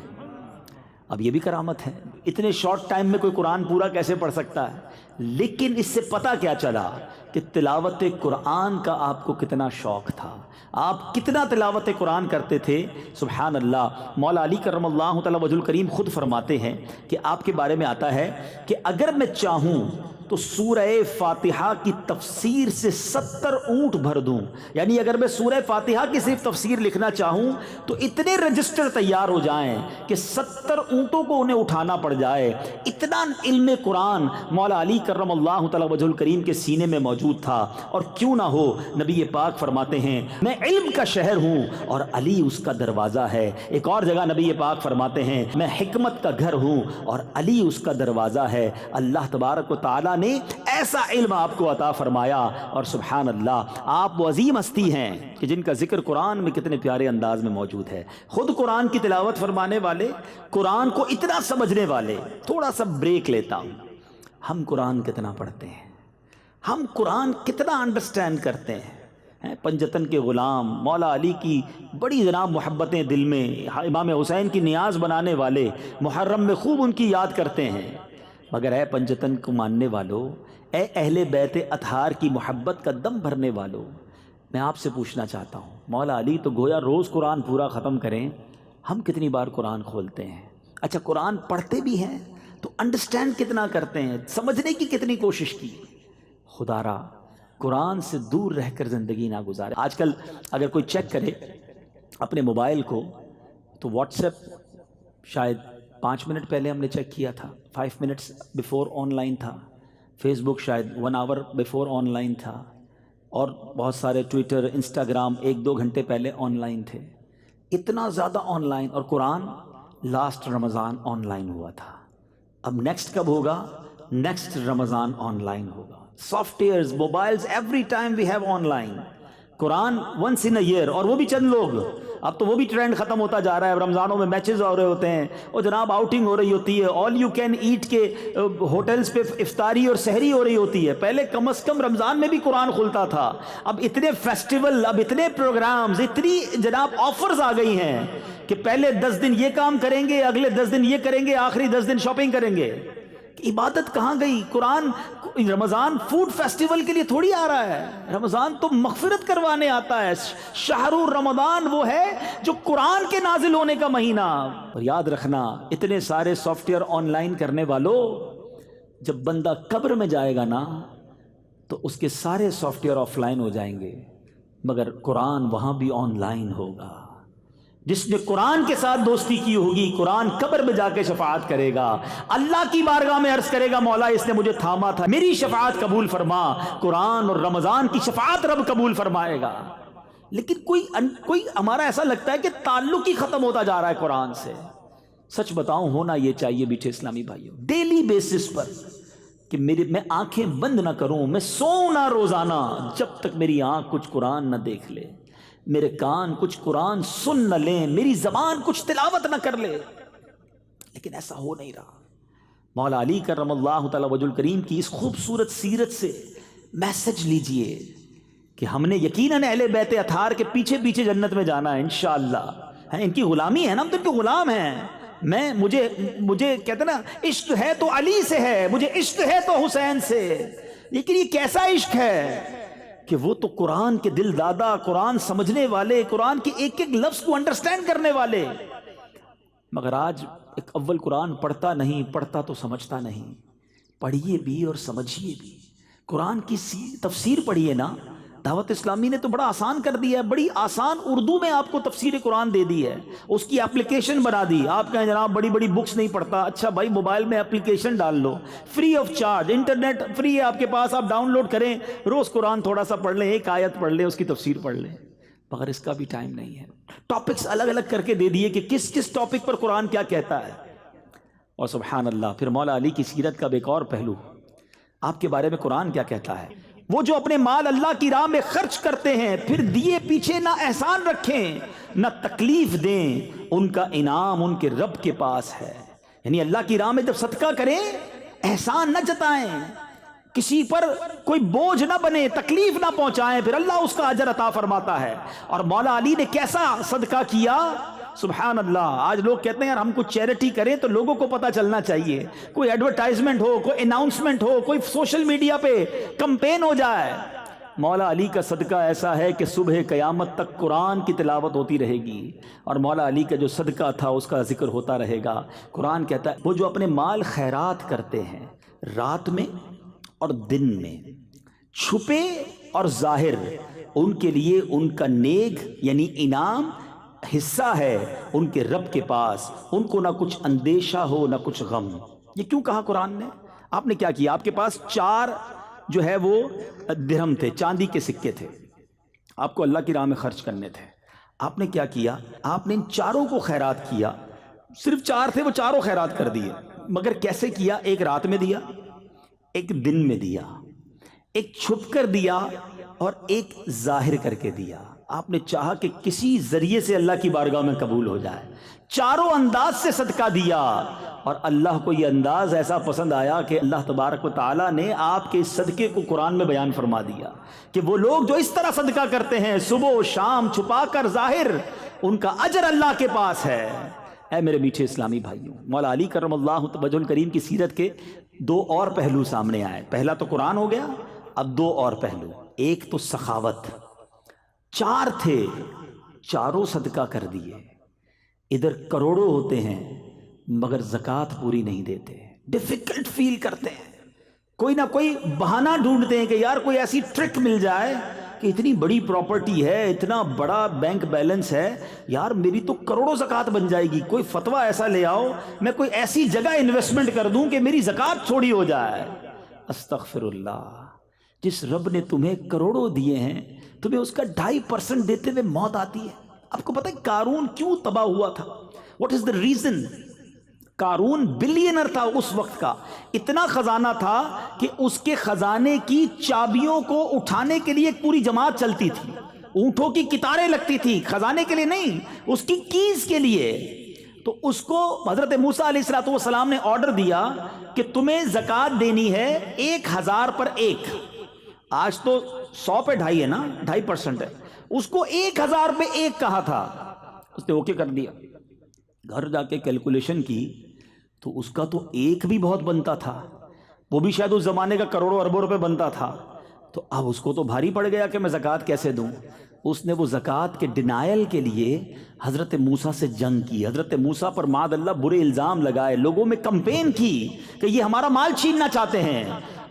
اب یہ بھی کرامت ہے، اتنے شارٹ ٹائم میں کوئی قرآن پورا کیسے پڑھ سکتا ہے؟ لیکن اس سے پتہ کیا چلا کہ تلاوت قرآن کا آپ کو کتنا شوق تھا، آپ کتنا تلاوت قرآن کرتے تھے۔ سبحان اللہ، مولا علی کرم اللہ تعالی وجہ الکریم خود فرماتے ہیں کہ آپ کے بارے میں آتا ہے کہ اگر میں چاہوں تو سورہ فاتحہ کی تفسیر سے 70 اونٹ بھر دوں، یعنی اگر میں سورہ فاتحہ کی صرف تفسیر لکھنا چاہوں تو اتنے رجسٹر تیار ہو جائیں کہ 70 اونٹوں کو انہیں اٹھانا پڑ جائے۔ اتنا علم قرآن مولا علی کرم اللہ تعالی وجہ الکریم کے سینے میں موجود تھا، اور کیوں نہ ہو، نبی پاک فرماتے ہیں میں علم کا شہر ہوں اور علی اس کا دروازہ ہے۔ ایک اور جگہ نبی پاک فرماتے ہیں میں حکمت کا گھر ہوں اور علی اس کا دروازہ ہے۔ اللہ تبارک و تعالیٰ نے ایسا علم آپ کو عطا فرمایا، اور سبحان اللہ آپ وہ عظیم ہستی ہیں کہ جن کا ذکر قرآن میں کتنے پیارے انداز میں موجود ہے، خود قرآن کی تلاوت فرمانے والے، قرآن کو اتنا سمجھنے والے۔ تھوڑا سا بریک لیتا ہوں، ہم قرآن کتنا پڑھتے ہیں، ہم قرآن کتنا انڈرسٹینڈ کرتے ہیں؟ پنجتن کے غلام مولا علی کی بڑی جناب محبتیں دل میں، امام حسین کی نیاز بنانے والے، محرم میں خوب ان کی یاد کرتے ہیں، مگر اے پنجتن کو ماننے والو، اے اہل بیت اطہار کی محبت کا دم بھرنے والو، میں آپ سے پوچھنا چاہتا ہوں، مولا علی تو گویا روز قرآن پورا ختم کریں، ہم کتنی بار قرآن کھولتے ہیں؟ اچھا قرآن پڑھتے بھی ہیں تو انڈرسٹینڈ کتنا کرتے ہیں، سمجھنے کی کتنی کوشش کی؟ خدا را قرآن سے دور رہ کر زندگی نہ گزارے۔ آج کل اگر کوئی چیک کرے اپنے موبائل کو تو واٹس ایپ شاید 5 منٹ پہلے ہم نے چیک کیا تھا، 5 منٹس بیفور آن لائن تھا، فیس بک شاید 1 آور بیفور آن لائن تھا، اور بہت سارے ٹویٹر، انسٹاگرام 1-2 گھنٹے پہلے آن لائن تھے۔ اتنا زیادہ آن لائن، اور قرآن لاسٹ رمضان آن لائن ہوا تھا، اب نیکسٹ کب ہوگا؟ نیکسٹ رمضان آن لائن ہوگا۔ Softwares, mobiles, every time we have online. Quran once in a year, اور وہ بھی چند لوگ، اب تو وہ بھی ٹرینڈ ختم ہوتا جا رہا ہے، رمضانوں میں میچز ہو رہے ہوتے ہیں، اور جناب آؤٹنگ ہو رہی ہوتی ہے، آل یو کین ایٹ کے ہوٹلز پہ افطاری اور سحری ہو رہی ہوتی ہے۔ پہلے کم از کم رمضان میں بھی قرآن کھلتا تھا، اب اتنے فیسٹیول، اب اتنے پروگرامز، اتنی جناب آفرز آ گئی ہیں کہ پہلے 10 دن یہ کام کریں گے، اگلے 10 دن یہ کریں گے، آخری 10 دن شاپنگ کریں گے، عبادت کہاں گئی؟ قرآن رمضان فوڈ فیسٹیول کے لیے تھوڑی آ رہا ہے، رمضان تو مغفرت کروانے آتا ہے۔ شہر رمضان وہ ہے جو قرآن کے نازل ہونے کا مہینہ۔ اور یاد رکھنا، اتنے سارے سافٹ ویئر آن لائن کرنے والوں، جب بندہ قبر میں جائے گا نا تو اس کے سارے سافٹ ویئر آف لائن ہو جائیں گے، مگر قرآن وہاں بھی آن لائن ہوگا۔ جس نے قرآن کے ساتھ دوستی کی ہوگی، قرآن قبر میں جا کے شفاعت کرے گا، اللہ کی بارگاہ میں عرض کرے گا مولا اس نے مجھے تھاما تھا، میری شفاعت قبول فرما۔ قرآن اور رمضان کی شفاعت رب قبول فرمائے گا۔ لیکن کوئی ہمارا ایسا لگتا ہے کہ تعلق ہی ختم ہوتا جا رہا ہے قرآن سے۔ سچ بتاؤں، ہونا یہ چاہیے میٹھے اسلامی بھائیوں، ڈیلی بیسس پر کہ میں آنکھیں بند نہ کروں، میں سوؤں نہ روزانہ جب تک میری آنکھ کچھ قرآن نہ دیکھ لے، میرے کان کچھ قرآن سن نہ لیں، میری زبان کچھ تلاوت نہ کر لے۔ لیکن ایسا ہو نہیں رہا۔ مولا علی کرم اللہ تعالی وجہ الکریم کی اس خوبصورت سیرت سے میسج لیجئے کہ ہم نے یقیناً اہل بیت اطہار کے پیچھے پیچھے جنت میں جانا ہے انشاءاللہ۔ ان کی غلامی ہے نا، ہم تو ان کے غلام ہیں۔ مجھے کہتے نا، عشق ہے تو علی سے ہے، مجھے عشق ہے تو حسین سے۔ لیکن یہ کیسا عشق ہے کہ وہ تو قرآن کے دل دادا، قرآن سمجھنے والے، قرآن کے ایک ایک لفظ کو انڈرسٹینڈ کرنے والے، مگر آج ایک اول قرآن پڑھتا نہیں، پڑھتا تو سمجھتا نہیں۔ پڑھیے بھی اور سمجھیے بھی۔ قرآن کی تفسیر پڑھیے نا۔ دعوت اسلامی نے تو بڑا آسان کر دیا ہے، بڑی آسان اردو میں آپ کو تفسیر قرآن دے دی ہے، اس کی اپلیکیشن بنا دی۔ آپ کہیں جناب بڑی بڑی بکس نہیں پڑھتا، اچھا بھائی موبائل میں اپلیکیشن ڈال لو، free of charge, internet free ہے آپ کے پاس، آپ ڈاؤن لوڈ کریں، روز قرآن تھوڑا سا پڑھ لیں، ایک آیت پڑھ لیں، اس کی تفسیر پڑھ لیں۔ مگر اس کا بھی ٹائم نہیں ہے۔ ٹاپکس الگ الگ کر کے دے دیے کہ کس کس ٹاپک پر قرآن کیا کہتا ہے۔ اور سبحان اللہ، پھر مولا علی کی سیرت کا ایک اور پہلو، آپ کے بارے میں قرآن کیا کہتا ہے؟ وہ جو اپنے مال اللہ کی راہ میں خرچ کرتے ہیں، پھر دیے پیچھے نہ احسان رکھیں نہ تکلیف دیں، ان کا انعام ان کے رب کے پاس ہے۔ یعنی اللہ کی راہ میں جب صدقہ کریں، احسان نہ جتائیں، کسی پر کوئی بوجھ نہ بنے، تکلیف نہ پہنچائیں، پھر اللہ اس کا اجر عطا فرماتا ہے۔ اور مولا علی نے کیسا صدقہ کیا، سبحان اللہ۔ آج لوگ کہتے ہیں یار ہم کچھ چیریٹی کریں تو لوگوں کو پتہ چلنا چاہیے، کوئی ایڈورٹائزمنٹ ہو، کوئی اناؤنسمنٹ ہو، کوئی سوشل میڈیا پہ کمپین ہو جائے۔ مولا علی کا صدقہ ایسا ہے کہ صبح قیامت تک قرآن کی تلاوت ہوتی رہے گی، اور مولا علی کا جو صدقہ تھا اس کا ذکر ہوتا رہے گا۔ قرآن کہتا ہے وہ جو اپنے مال خیرات کرتے ہیں رات میں اور دن میں، چھپے اور ظاہر، ان کے لیے ان کا نیک یعنی انعام حصہ ہے ان کے رب کے پاس، ان کو نہ کچھ اندیشہ ہو نہ کچھ غم۔ یہ کیوں کہا قرآن نے؟ آپ نے کیا کیا؟ آپ کے پاس 4 جو ہے وہ درہم تھے، چاندی کے سکے تھے، آپ کو اللہ کی راہ میں خرچ کرنے تھے۔ آپ نے کیا کیا؟ آپ نے ان 4 کو خیرات کیا۔ صرف 4 تھے، وہ 4 خیرات کر دیے۔ مگر کیسے کیا؟ ایک رات میں دیا، ایک دن میں دیا، ایک چھپ کر دیا اور ایک ظاہر کر کے دیا۔ آپ نے چاہا کہ کسی ذریعے سے اللہ کی بارگاہ میں قبول ہو جائے، 4 انداز سے صدقہ دیا، اور اللہ کو یہ انداز ایسا پسند آیا کہ اللہ تبارک و تعالیٰ نے آپ کے اس صدقے کو قرآن میں بیان فرما دیا کہ وہ لوگ جو اس طرح صدقہ کرتے ہیں صبح و شام، چھپا کر ظاہر، ان کا اجر اللہ کے پاس ہے۔ اے میرے میٹھے اسلامی بھائیوں، مولا علی کرم اللہ وجہ الکریم کی سیرت کے 2 اور پہلو سامنے آئے۔ پہلا تو قرآن ہو گیا، اب 2 اور پہلو۔ ایک تو سخاوت، 4 تھے، 4 صدقہ کر دیے۔ ادھر کروڑوں ہوتے ہیں مگر زکوٰۃ پوری نہیں دیتے، ڈیفیکلٹ فیل کرتے ہیں، کوئی نہ کوئی بہانہ ڈھونڈتے ہیں کہ یار کوئی ایسی ٹرک مل جائے کہ اتنی بڑی پراپرٹی ہے، اتنا بڑا بینک بیلنس ہے، یار میری تو کروڑوں زکوٰۃ بن جائے گی، کوئی فتویٰ ایسا لے آؤ، میں کوئی ایسی جگہ انویسٹمنٹ کر دوں کہ میری زکوٰۃ چھوڑی ہو جائے۔ استغفر اللہ، جس رب نے تمہیں کروڑوں دیے ہیں، تمہیں اس کا 2.5% دیتے ہوئے موت آتی ہے۔ آپ کو پتہ ہے قارون کیوں تباہ ہوا تھا؟ What is the reason? قارون بلینر تھا اس وقت کا، اتنا خزانہ تھا کہ اس کے خزانے کی چابیوں کو اٹھانے کے لیے ایک پوری جماعت چلتی تھی، اونٹوں کی قطاریں لگتی تھی، خزانے کے لیے نہیں، اس کی کیز کے لیے۔ تو اس کو حضرت موسیٰ علیہ السلام نے آرڈر دیا کہ تمہیں زکوٰۃ دینی ہے 1000 پر 1۔ آج تو 100 پہ 2.5 ہے نا، 2.5% ہے، اس کو 1000 پہ 1 کہا تھا۔ اس نے اوکے کر دیا، گھر جا کے کیلکولیشن کی تو اس کا تو ایک بھی بہت بنتا تھا، وہ بھی شاید اس زمانے کا کروڑوں اربوں روپے بنتا تھا. تو اب اس کو تو بھاری پڑ گیا کہ میں زکوٰۃ کیسے دوں. اس نے وہ زکوٰۃ کے ڈینائل کے لیے حضرت موسیٰ سے جنگ کی، حضرت موسیٰ پر معاذ اللہ برے الزام لگائے، لوگوں میں کمپین کی کہ یہ ہمارا مال چھیننا چاہتے ہیں.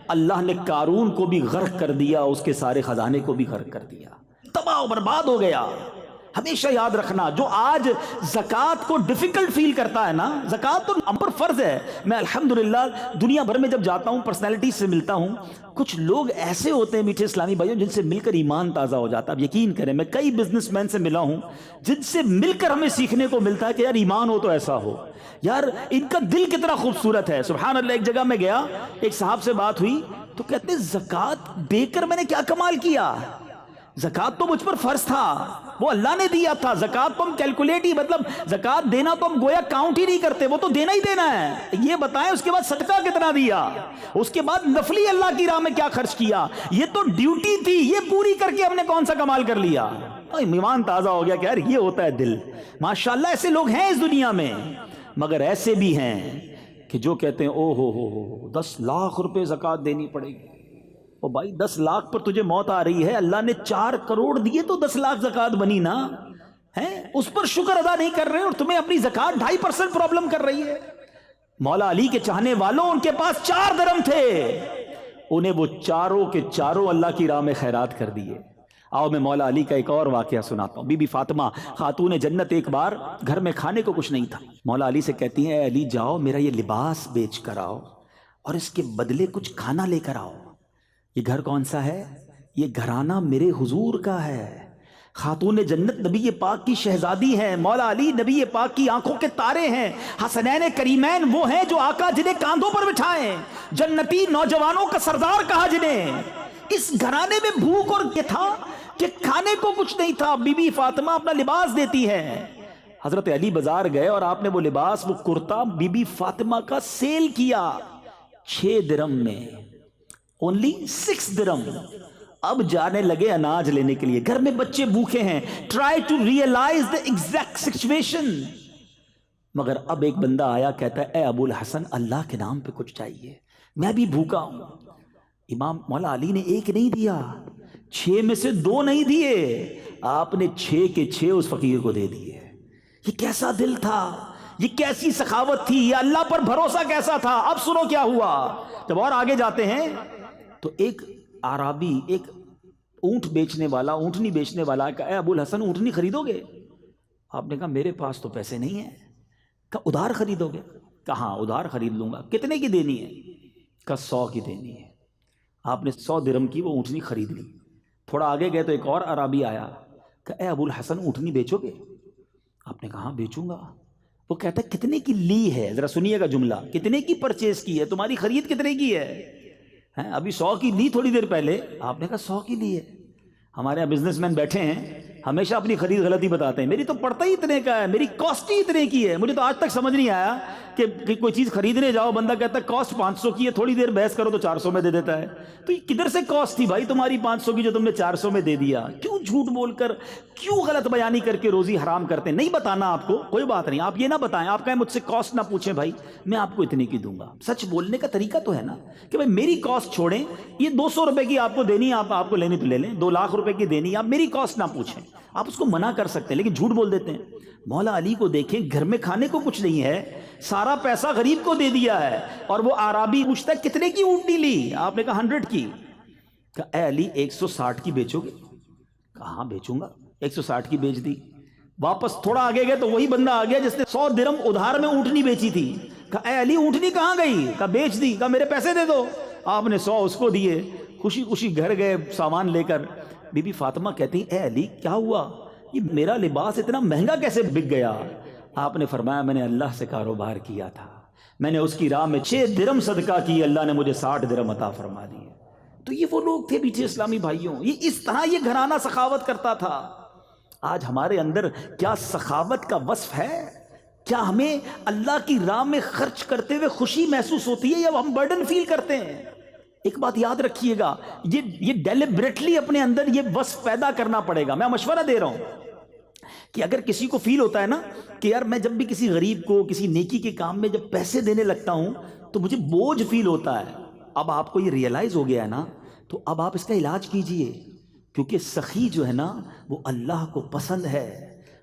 اللہ نے قارون کو بھی غرق کر دیا، اس کے سارے خزانے کو بھی غرق کر دیا، تباہ و برباد ہو گیا. ہمیشہ یاد رکھنا، جو آج زکوٰۃ کو ڈیفیکلٹ فیل کرتا ہے نا، زکوٰۃ تو ہم پر فرض ہے. میں الحمدللہ دنیا بھر میں جب جاتا ہوں پرسنالٹی سے ملتا ہوں، کچھ لوگ ایسے ہوتے ہیں میٹھے اسلامی بھائیوں جن سے مل کر ایمان تازہ ہو جاتا ہے. اب یقین کریں میں کئی بزنس مین سے ملا ہوں جن سے مل کر ہمیں سیکھنے کو ملتا ہے کہ یار ایمان ہو تو ایسا ہو، یار ان کا دل کتنا خوبصورت ہے. سبحان اللہ. ایک جگہ میں گیا، ایک صاحب سے بات ہوئی تو کہتے ہیں زکوٰۃ دے کر میں نے کیا کمال کیا، زکوٰۃ تو مجھ پر فرض تھا، وہ اللہ نے دیا تھا. زکوٰۃ تو ہم کیلکولیٹ ہی، مطلب زکوٰۃ دینا تو ہم گویا کاؤنٹ ہی نہیں کرتے، وہ تو دینا ہی دینا ہے. یہ بتائیں اس کے بعد صدقہ کتنا دیا، اس کے بعد نفلی اللہ کی راہ میں کیا خرچ کیا، یہ تو ڈیوٹی تھی، یہ پوری کر کے ہم نے کون سا کمال کر لیا. ایمان تازہ ہو گیا کہ یار یہ ہوتا ہے دل. ماشاءاللہ ایسے لوگ ہیں اس دنیا میں، مگر ایسے بھی ہیں کہ جو کہتے ہیں او ہو 10 لاکھ روپے زکوٰۃ دینی پڑے گی. او بھائی 10 لاکھ پر تجھے موت آ رہی ہے، اللہ نے 4 کروڑ دیے تو 10 لاکھ زکوٰۃ بنی نا، ہیں اس پر شکر ادا نہیں کر رہے اور تمہیں اپنی زکوٰۃ 2.5% پرابلم کر رہی ہے. مولا علی کے چاہنے والوں، ان کے پاس 4 درم تھے، انہیں وہ چاروں کے چاروں اللہ کی راہ میں خیرات کر دیے. آؤ میں مولا علی کا ایک اور واقعہ سناتا ہوں. بی بی فاطمہ خاتون جنت ایک بار گھر میں کھانے کو کچھ نہیں تھا، مولا علی سے کہتی ہیں اے علی جاؤ میرا یہ لباس بیچ کر آؤ اور اس کے بدلے کچھ کھانا لے کر آؤ. یہ گھر کون سا ہے؟ یہ گھرانہ میرے حضور کا ہے. خاتون جنت نبی پاک کی شہزادی ہیں، مولا علی نبی پاک کی آنکھوں کے تارے ہیں، حسنین کریمین وہ ہیں جو آقا جنہیں کاندھوں پر بٹھائیں، جنتی نوجوانوں کا سردار کہا جنہیں. اس گھرانے میں بھوک اور یہ تھا کہ کھانے کو کچھ نہیں تھا. بی بی فاطمہ اپنا لباس دیتی ہے. حضرت علی بازار گئے اور آپ نے وہ لباس، وہ کرتا بی بی فاطمہ کا سیل کیا 6 درم میں، only 6 درم. اب جانے لگے اناج لینے کے لیے، گھر میں بچے بھوکے ہیں. try to realize the exact situation. مگر اب ایک بندہ آیا کہتا ہے اے ابو الحسن اللہ کے نام پہ کچھ چاہیے، میں بھی بھوکا ہوں. امام مولا علی نے 1 نہیں دیا، 6 میں سے 2 نہیں دیے، آپ نے 6 کے 6 اس فقیر کو دے دیے. یہ کیسا دل تھا، یہ کیسی سخاوت تھی، یہ اللہ پر بھروسہ کیسا تھا. اب سنو کیا ہوا. جب اور آگے جاتے ہیں تو ایک عرابی، ایک اونٹ بیچنے والا، اونٹنی بیچنے والا کہا اے ابو الحسن اونٹنی خریدو گے؟ آپ نے کہا میرے پاس تو پیسے نہیں ہیں. کہا ادھار خریدو گے؟ کہا ادھار خرید لوں گا. کتنے کی دینی ہے؟ کہا 100 کی دینی ہے. آپ نے 100 درم کی وہ اونٹنی خرید لی. تھوڑا آگے گئے تو ایک اور عرابی آیا، کہا اے ابو الحسن اونٹنی بیچو گے؟ آپ نے کہا ہاں بیچوں گا. وہ کہتا ہے کتنے کی لی ہے؟ ذرا سنیے گا جملہ، کتنے کی پرچیز کی ہے، تمہاری خرید کتنے کی ہے؟ ابھی 100 کی لی تھوڑی دیر پہلے. آپ نے کہا 100 کی لی ہے. ہمارے یہاں بزنس مین بیٹھے ہیں، ہمیشہ اپنی خرید غلطی بتاتے ہیں، میری تو پڑتا ہی اتنے کا ہے، میری کاسٹ ہی اتنے کی ہے. مجھے تو آج تک سمجھ نہیں آیا کہ کوئی چیز خریدنے جاؤ بندہ کہتا ہے کاسٹ 500 کی ہے، تھوڑی دیر بحث کرو تو 400 میں دے دیتا ہے. تو یہ کدھر سے کاسٹ تھی بھائی تمہاری 500 کی جو تم نے 400 میں دے دیا؟ کیوں جھوٹ بول کر، کیوں غلط بیانی کر کے روزی حرام کرتے ہیں؟ نہیں بتانا آپ کو، کوئی بات نہیں، آپ یہ نہ بتائیں، آپ کہیں مجھ سے کاسٹ نہ پوچھیں بھائی میں آپ کو اتنے کی دوں گا. سچ بولنے کا طریقہ تو ہے نا کہ بھائی میری کاسٹ چھوڑیں، یہ 200 روپے کی آپ کو دینی ہے، آپ کو لینی تو لے لیں، 2 لاکھ روپے کی دینی ہے، آپ میری کاسٹ نہ پوچھیں. آپ اس کو منع کر سکتے ہیں لیکن جھوٹ بول دیتے ہیں. مولا علی کو دیکھیں، گھر میں کھانے کو کچھ نہیں ہے، سارا پیسہ غریب کو دے دیا ہے. اور وہ عرابی پوچھتا ہے کتنے کی اونٹنی لی؟ آپ نے کہا 100 کی. کہا اے علی 160 کی بیچو گے؟ کہا ہاں بیچوں گا. 160 کی بیچ دی. واپس تھوڑا آگے گئے تو وہی بندہ آ گیا جس نے 100 درم ادھار میں اونٹنی بیچی تھی. کہا اے علی اونٹنی کہاں گئی؟ کہا بیچ دی. کہا میرے پیسے دے دو. آپ نے 100 اس کو دیے. خوشی خوشی گھر گئے سامان لے کر. بی بی فاطمہ کہتی اے علی کیا ہوا، یہ میرا لباس اتنا مہنگا کیسے بک گیا؟ آپ نے فرمایا میں نے اللہ سے کاروبار کیا تھا، میں نے اس کی راہ میں 6 درم صدقہ کی، اللہ نے مجھے 60 درم عطا فرما دیے. تو یہ وہ لوگ تھے میٹھے اسلامی بھائیوں، یہ اس طرح یہ گھرانہ سخاوت کرتا تھا. آج ہمارے اندر کیا سخاوت کا وصف ہے؟ کیا ہمیں اللہ کی راہ میں خرچ کرتے ہوئے خوشی محسوس ہوتی ہے یا ہم برڈن فیل کرتے ہیں؟ ایک بات یاد رکھیے گا، یہ ڈیلیبریٹلی اپنے اندر یہ وصف پیدا کرنا پڑے گا. میں مشورہ دے رہا ہوں کہ اگر کسی کو فیل ہوتا ہے نا کہ یار میں جب بھی کسی غریب کو کسی نیکی کے کام میں جب پیسے دینے لگتا ہوں تو مجھے بوجھ فیل ہوتا ہے، اب آپ کو یہ ریئلائز ہو گیا ہے نا، تو اب آپ اس کا علاج کیجئے، کیونکہ سخی جو ہے نا وہ اللہ کو پسند ہے،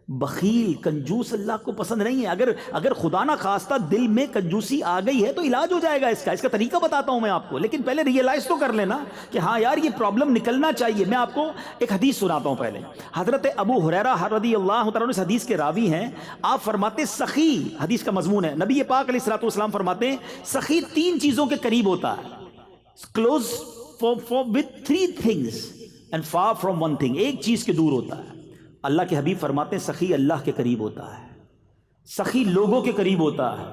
بخیل کنجوس اللہ کو پسند نہیں ہے۔ اگر خدا نہ خواستہ دل میں کنجوسی آ گئی ہے تو علاج ہو جائے گا، اس کا طریقہ بتاتا ہوں میں آپ کو، لیکن پہلے ریئلائز تو کر لینا کہ ہاں یار یہ پرابلم نکلنا چاہیے۔ میں آپ کو ایک حدیث سناتا ہوں پہلے۔ حضرت ابو ہریرہ رضی اللہ تعالیٰ عنہ اس حدیث کے راوی ہیں، آپ فرماتے سخی، حدیث کا مضمون ہے، نبی پاک علیہ الصلوۃ والسلام فرماتے ہیں سخی 3 چیزوں کے قریب ہوتا ہے، close with 3 things and far from 1 thing، ایک چیز کے دور ہوتا ہے۔ اللہ کے حبیب فرماتے ہیں سخی اللہ کے قریب ہوتا ہے، سخی لوگوں کے قریب ہوتا ہے،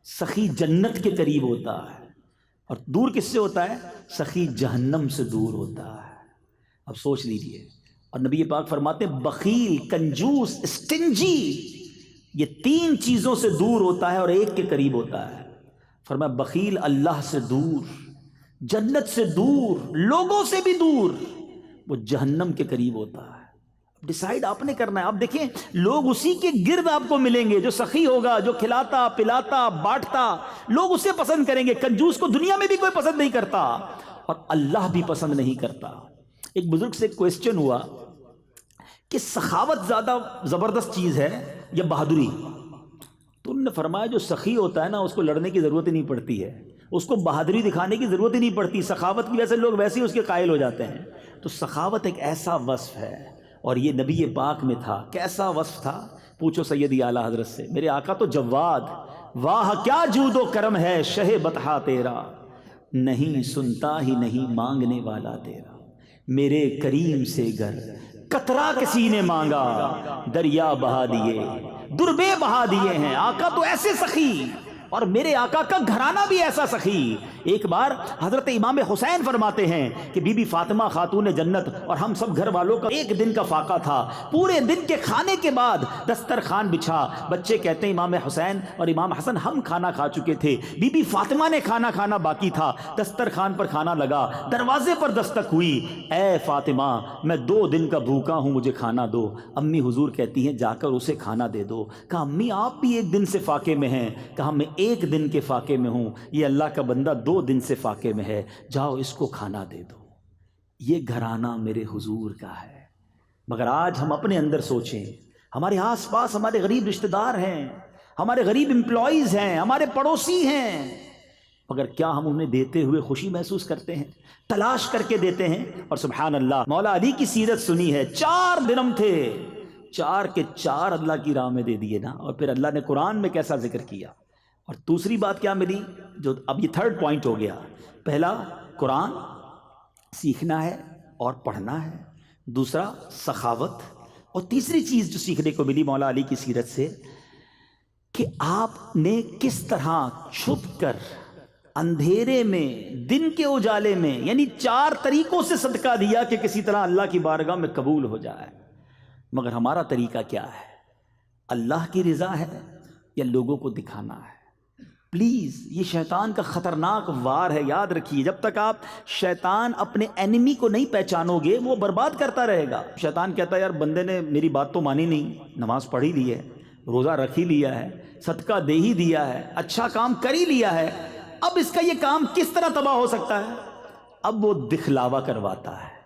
سخی جنت کے قریب ہوتا ہے، اور دور کس سے ہوتا ہے؟ سخی جہنم سے دور ہوتا ہے۔ اب سوچ لیجئے، اور نبی پاک فرماتے ہیں بخیل کنجوس اسٹنجی یہ 3 چیزوں سے دور ہوتا ہے اور ایک کے قریب ہوتا ہے۔ فرمایا بخیل اللہ سے دور، جنت سے دور، لوگوں سے بھی دور، وہ جہنم کے قریب ہوتا ہے۔ ڈیسائیڈ آپ نے کرنا ہے۔ آپ دیکھیں لوگ اسی کے گرد آپ کو ملیں گے جو سخی ہوگا، جو کھلاتا پلاتا بانٹتا، لوگ اسے پسند کریں گے۔ کنجوس کو دنیا میں بھی کوئی پسند نہیں کرتا اور اللہ بھی پسند نہیں کرتا۔ ایک بزرگ سے کویسچن ہوا کہ سخاوت زیادہ زبردست چیز ہے یا بہادری؟ تو انہوں نے فرمایا جو سخی ہوتا ہے نا اس کو لڑنے کی ضرورت ہی نہیں پڑتی ہے، اس کو بہادری دکھانے کی ضرورت ہی نہیں پڑتی، سخاوت کی وجہ سے لوگ ویسے ہی اس کے قائل ہو جاتے ہیں۔ تو سخاوت ایک ایسا وصف ہے اور یہ نبی پاک میں تھا۔ کیسا وصف تھا؟ پوچھو سیدی اعلیٰ حضرت سے۔ میرے آقا تو جواد، واہ کیا جود و کرم ہے شہ بطحا تیرا، نہیں سنتا ہی نہیں مانگنے والا تیرا، میرے کریم سے گر قطرہ کسی نے مانگا، دریا بہا دیے دربے بہا دیے ہیں۔ آقا تو ایسے سخی، اور میرے آقا کا گھرانہ بھی ایسا سخی۔ ایک بار حضرت امام حسین فرماتے ہیں کہ بی بی فاطمہ خاتون جنت اور ہم سب گھر والوں کا ایک دن کا فاقہ تھا، پورے دن کے کھانے کے بعد دسترخوان بچھا، بچے کہتے ہیں امام حسین اور امام حسن ہم کھانا کھا چکے تھے، بی بی فاطمہ نے کھانا کھانا باقی تھا، دسترخوان پر کھانا لگا، دروازے پر دستک ہوئی، اے فاطمہ میں 2 دن کا بھوکا ہوں مجھے کھانا دو۔ امی حضور کہتی ہیں جا کر اسے کھانا دے دو۔ کہا امی آپ بھی 1 دن سے فاقے میں ہیں؟ کہا میں 1 دن کے فاقے میں ہوں، یہ اللہ کا بندہ 2 دن سے فاقے میں ہے، جاؤ اس کو کھانا دے دو۔ یہ گھرانہ میرے حضور کا ہے۔ مگر آج ہم اپنے اندر سوچیں، ہمارے آس پاس ہمارے غریب رشتہ دار ہیں، ہمارے غریب امپلائیز ہیں، ہمارے پڑوسی ہیں، مگر کیا ہم انہیں دیتے ہوئے خوشی محسوس کرتے ہیں؟ تلاش کر کے دیتے ہیں؟ اور سبحان اللہ مولا علی کی سیرت سنی ہے، 4 درم تھے، 4 کے 4 اللہ کی راہ میں دے دیے نا، اور پھر اللہ نے قرآن میں کیسا ذکر کیا۔ اور دوسری بات کیا ملی، جو اب یہ 3rd پوائنٹ ہو گیا، پہلا قرآن سیکھنا ہے اور پڑھنا ہے، دوسرا سخاوت، اور تیسری چیز جو سیکھنے کو ملی مولا علی کی سیرت سے کہ آپ نے کس طرح چھپ کر اندھیرے میں دن کے اجالے میں، یعنی 4 طریقوں سے صدقہ دیا کہ کسی طرح اللہ کی بارگاہ میں قبول ہو جائے۔ مگر ہمارا طریقہ کیا ہے؟ اللہ کی رضا ہے یا لوگوں کو دکھانا ہے؟ پلیز یہ شیطان کا خطرناک وار ہے، یاد رکھیے، جب تک آپ شیطان اپنے اینیمی کو نہیں پہچانو گے وہ برباد کرتا رہے گا۔ شیطان کہتا ہے یار بندے نے میری بات تو مانی نہیں، نماز پڑھ ہی لی ہے، روزہ رکھ ہی لیا ہے، صدقہ دے ہی دیا ہے، اچھا کام کر ہی لیا ہے، اب اس کا یہ کام کس طرح تباہ ہو سکتا ہے؟ اب وہ دکھلاوا کرواتا ہے،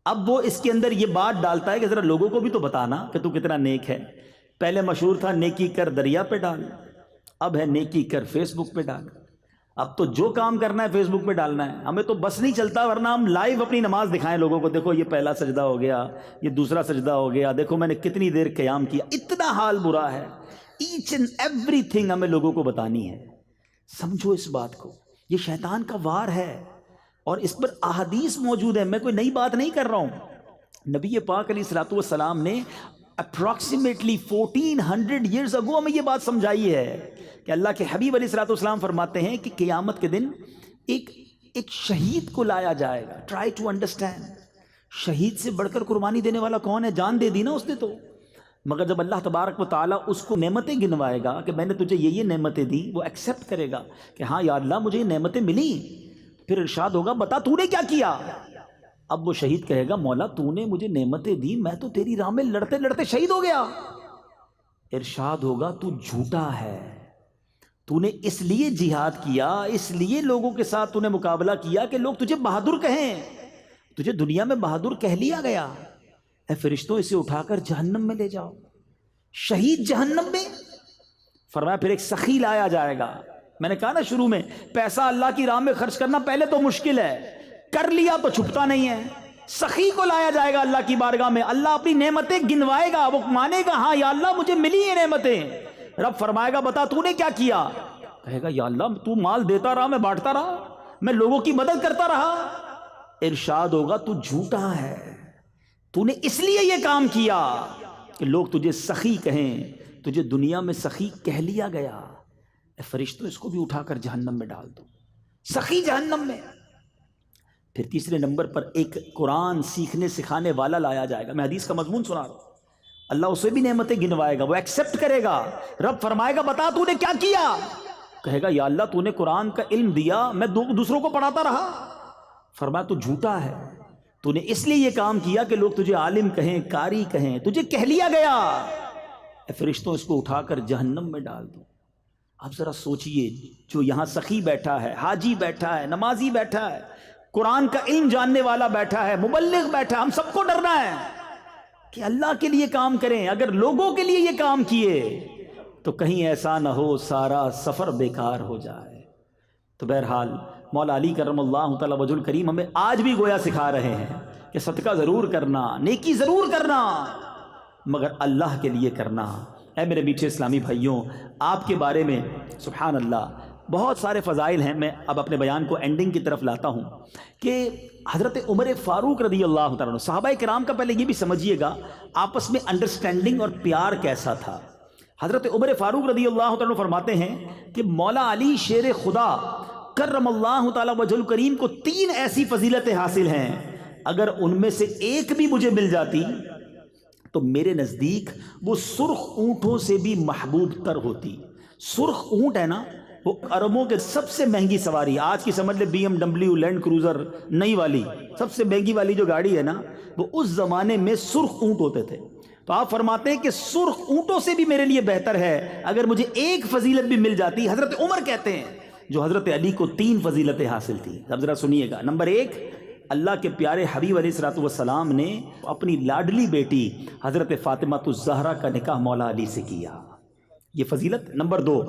اب وہ اس کے اندر یہ بات ڈالتا ہے کہ ذرا لوگوں کو بھی تو بتانا کہ تو کتنا نیک ہے۔ پہلے مشہور تھا نیکی کر دریا پہ ڈال، اب ہے نیکی کر فیس بک پہ ڈال۔ اب تو جو کام کرنا ہے فیس بک پہ ڈالنا ہے، ہمیں تو بس نہیں چلتا، ورنہ ہم لائیو اپنی نماز دکھائیں لوگوں کو، دیکھو یہ پہلا سجدہ ہو گیا، یہ دوسرا سجدہ ہو گیا، دیکھو میں نے کتنی دیر قیام کیا، اتنا حال برا ہے۔ ایچ اینڈ ایوری تھنگ ہمیں لوگوں کو بتانی ہے۔ سمجھو اس بات کو، یہ شیطان کا وار ہے اور اس پر احادیث موجود ہے، میں کوئی نئی بات نہیں کر رہا ہوں۔ نبی پاک علیہ الصلوۃ والسلام نے اپروکسیمیٹلی 1400 ایئرز اگو ہمیں یہ بات سمجھائی ہے کہ اللہ کے حبیب علیہ الصلوۃ والسلام فرماتے ہیں کہ قیامت کے دن ایک شہید کو لایا جائے گا۔ ٹرائی ٹو انڈرسٹینڈ، شہید سے بڑھ کر قربانی دینے والا کون ہے؟ جان دے دی نا اس نے تو۔ مگر جب اللہ تبارک و تعالیٰ اس کو نعمتیں گنوائے گا کہ میں نے تجھے یہ نعمتیں دی، وہ ایکسیپٹ کرے گا کہ ہاں یا اللہ مجھے یہ نعمتیں ملی، پھر ارشاد ہوگا بتا تو نے کیا کیا؟ اب وہ شہید کہے گا مولا تو نے مجھے نعمتیں دی، میں تو تیری راہ میں لڑتے لڑتے شہید ہو گیا، ارشاد ہوگا تو جھوٹا ہے، تو نے اس لیے جہاد کیا، اس لیے لوگوں کے ساتھ تو نے مقابلہ کیا کہ لوگ تجھے بہادر کہیں، تجھے دنیا میں بہادر کہہ لیا گیا۔ اے فرشتوں اسے اٹھا کر جہنم میں لے جاؤ۔ شہید جہنم میں؟ فرمایا پھر ایک سخی لایا جائے گا۔ میں نے کہا نا شروع میں، پیسہ اللہ کی راہ میں خرچ کرنا پہلے تو مشکل ہے، کر لیا تو چھپتا نہیں ہے۔ سخی کو لایا جائے گا اللہ کی بارگاہ میں، اللہ اپنی نعمتیں گنوائے گا، وہ مانے گا ہاں یا اللہ مجھے ملی یہ نعمتیں۔ رب فرمائے گا بتا تو نے کیا کیا؟ کہے گا یا اللہ تو مال دیتا رہا، میں بانٹتا رہا، میں لوگوں کی مدد کرتا رہا۔ ارشاد ہوگا تو جھوٹا ہے، تو نے اس لیے یہ کام کیا کہ لوگ تجھے سخی کہیں، تجھے دنیا میں سخی کہہ لیا گیا۔ اے فرشتوں اس کو بھی اٹھا کر جہنم میں ڈال دو، سخی جہنم میں۔ پھر تیسرے نمبر پر ایک قرآن سیکھنے سکھانے والا لایا جائے گا۔ میں حدیث کا مضمون سنا رہا ہوں، اللہ اسے بھی نعمتیں گنوائے گا، وہ ایکسیپٹ کرے گا۔ رب فرمائے گا بتا تو نے کیا کیا؟ کہے گا یا اللہ تو نے قرآن کا علم دیا، میں دوسروں کو پڑھاتا رہا۔ فرمایا تو جھوٹا ہے، تو نے اس لیے یہ کام کیا کہ لوگ تجھے عالم کہیں، قاری کہیں، تجھے کہہ لیا گیا۔ اے فرشتوں اس کو اٹھا کر جہنم میں ڈال دو۔ اب ذرا سوچئے، جو یہاں سخی بیٹھا ہے، حاجی بیٹھا ہے، نمازی بیٹھا ہے، قرآن کا علم جاننے والا بیٹھا ہے، مبلغ بیٹھا ہے، ہم سب کو ڈرنا ہے کہ اللہ کے لیے کام کریں۔ اگر لوگوں کے لیے یہ کام کیے تو کہیں ایسا نہ ہو سارا سفر بیکار ہو جائے۔ تو بہرحال مولا علی کرم اللہ تعالی وجہ الکریم ہمیں آج بھی گویا سکھا رہے ہیں کہ صدقہ ضرور کرنا، نیکی ضرور کرنا، مگر اللہ کے لیے کرنا۔ اے میرے میٹھے اسلامی بھائیوں، آپ کے بارے میں سبحان اللہ بہت سارے فضائل ہیں۔ میں اب اپنے بیان کو اینڈنگ کی طرف لاتا ہوں کہ حضرت عمر فاروق رضی اللہ تعالیٰ عنہ، صحابہ کرام کا پہلے یہ بھی سمجھیے گا آپس میں انڈرسٹینڈنگ اور پیار کیسا تھا۔ حضرت عمر فاروق رضی اللہ تعالیٰ عنہ فرماتے ہیں کہ مولا علی شیر خدا کرم اللہ تعالیٰ وجہ الکریم کو 3 ایسی فضیلتیں حاصل ہیں، اگر ان میں سے ایک بھی مجھے مل جاتی تو میرے نزدیک وہ سرخ اونٹوں سے بھی محبوب تر ہوتی۔ سرخ اونٹ ہے نا، وہ عربوں کے سب سے مہنگی سواری، آج کی سمجھ لے BMW لینڈ کروزر نئی والی سب سے مہنگی والی جو گاڑی ہے نا، وہ اس زمانے میں سرخ اونٹ ہوتے تھے۔ تو آپ فرماتے ہیں کہ سرخ اونٹوں سے بھی میرے لیے بہتر ہے اگر مجھے ایک فضیلت بھی مل جاتی۔ حضرت عمر کہتے ہیں جو حضرت علی کو 3 فضیلتیں حاصل تھی۔ اب ذرا سنیے گا۔ نمبر 1، اللہ کے پیارے حبیب علیہ الصلوۃ والسلام نے اپنی لاڈلی بیٹی حضرت فاطمہ الزہرا کا نکاح مولا علی سے کیا، یہ فضیلت۔ نمبر 2،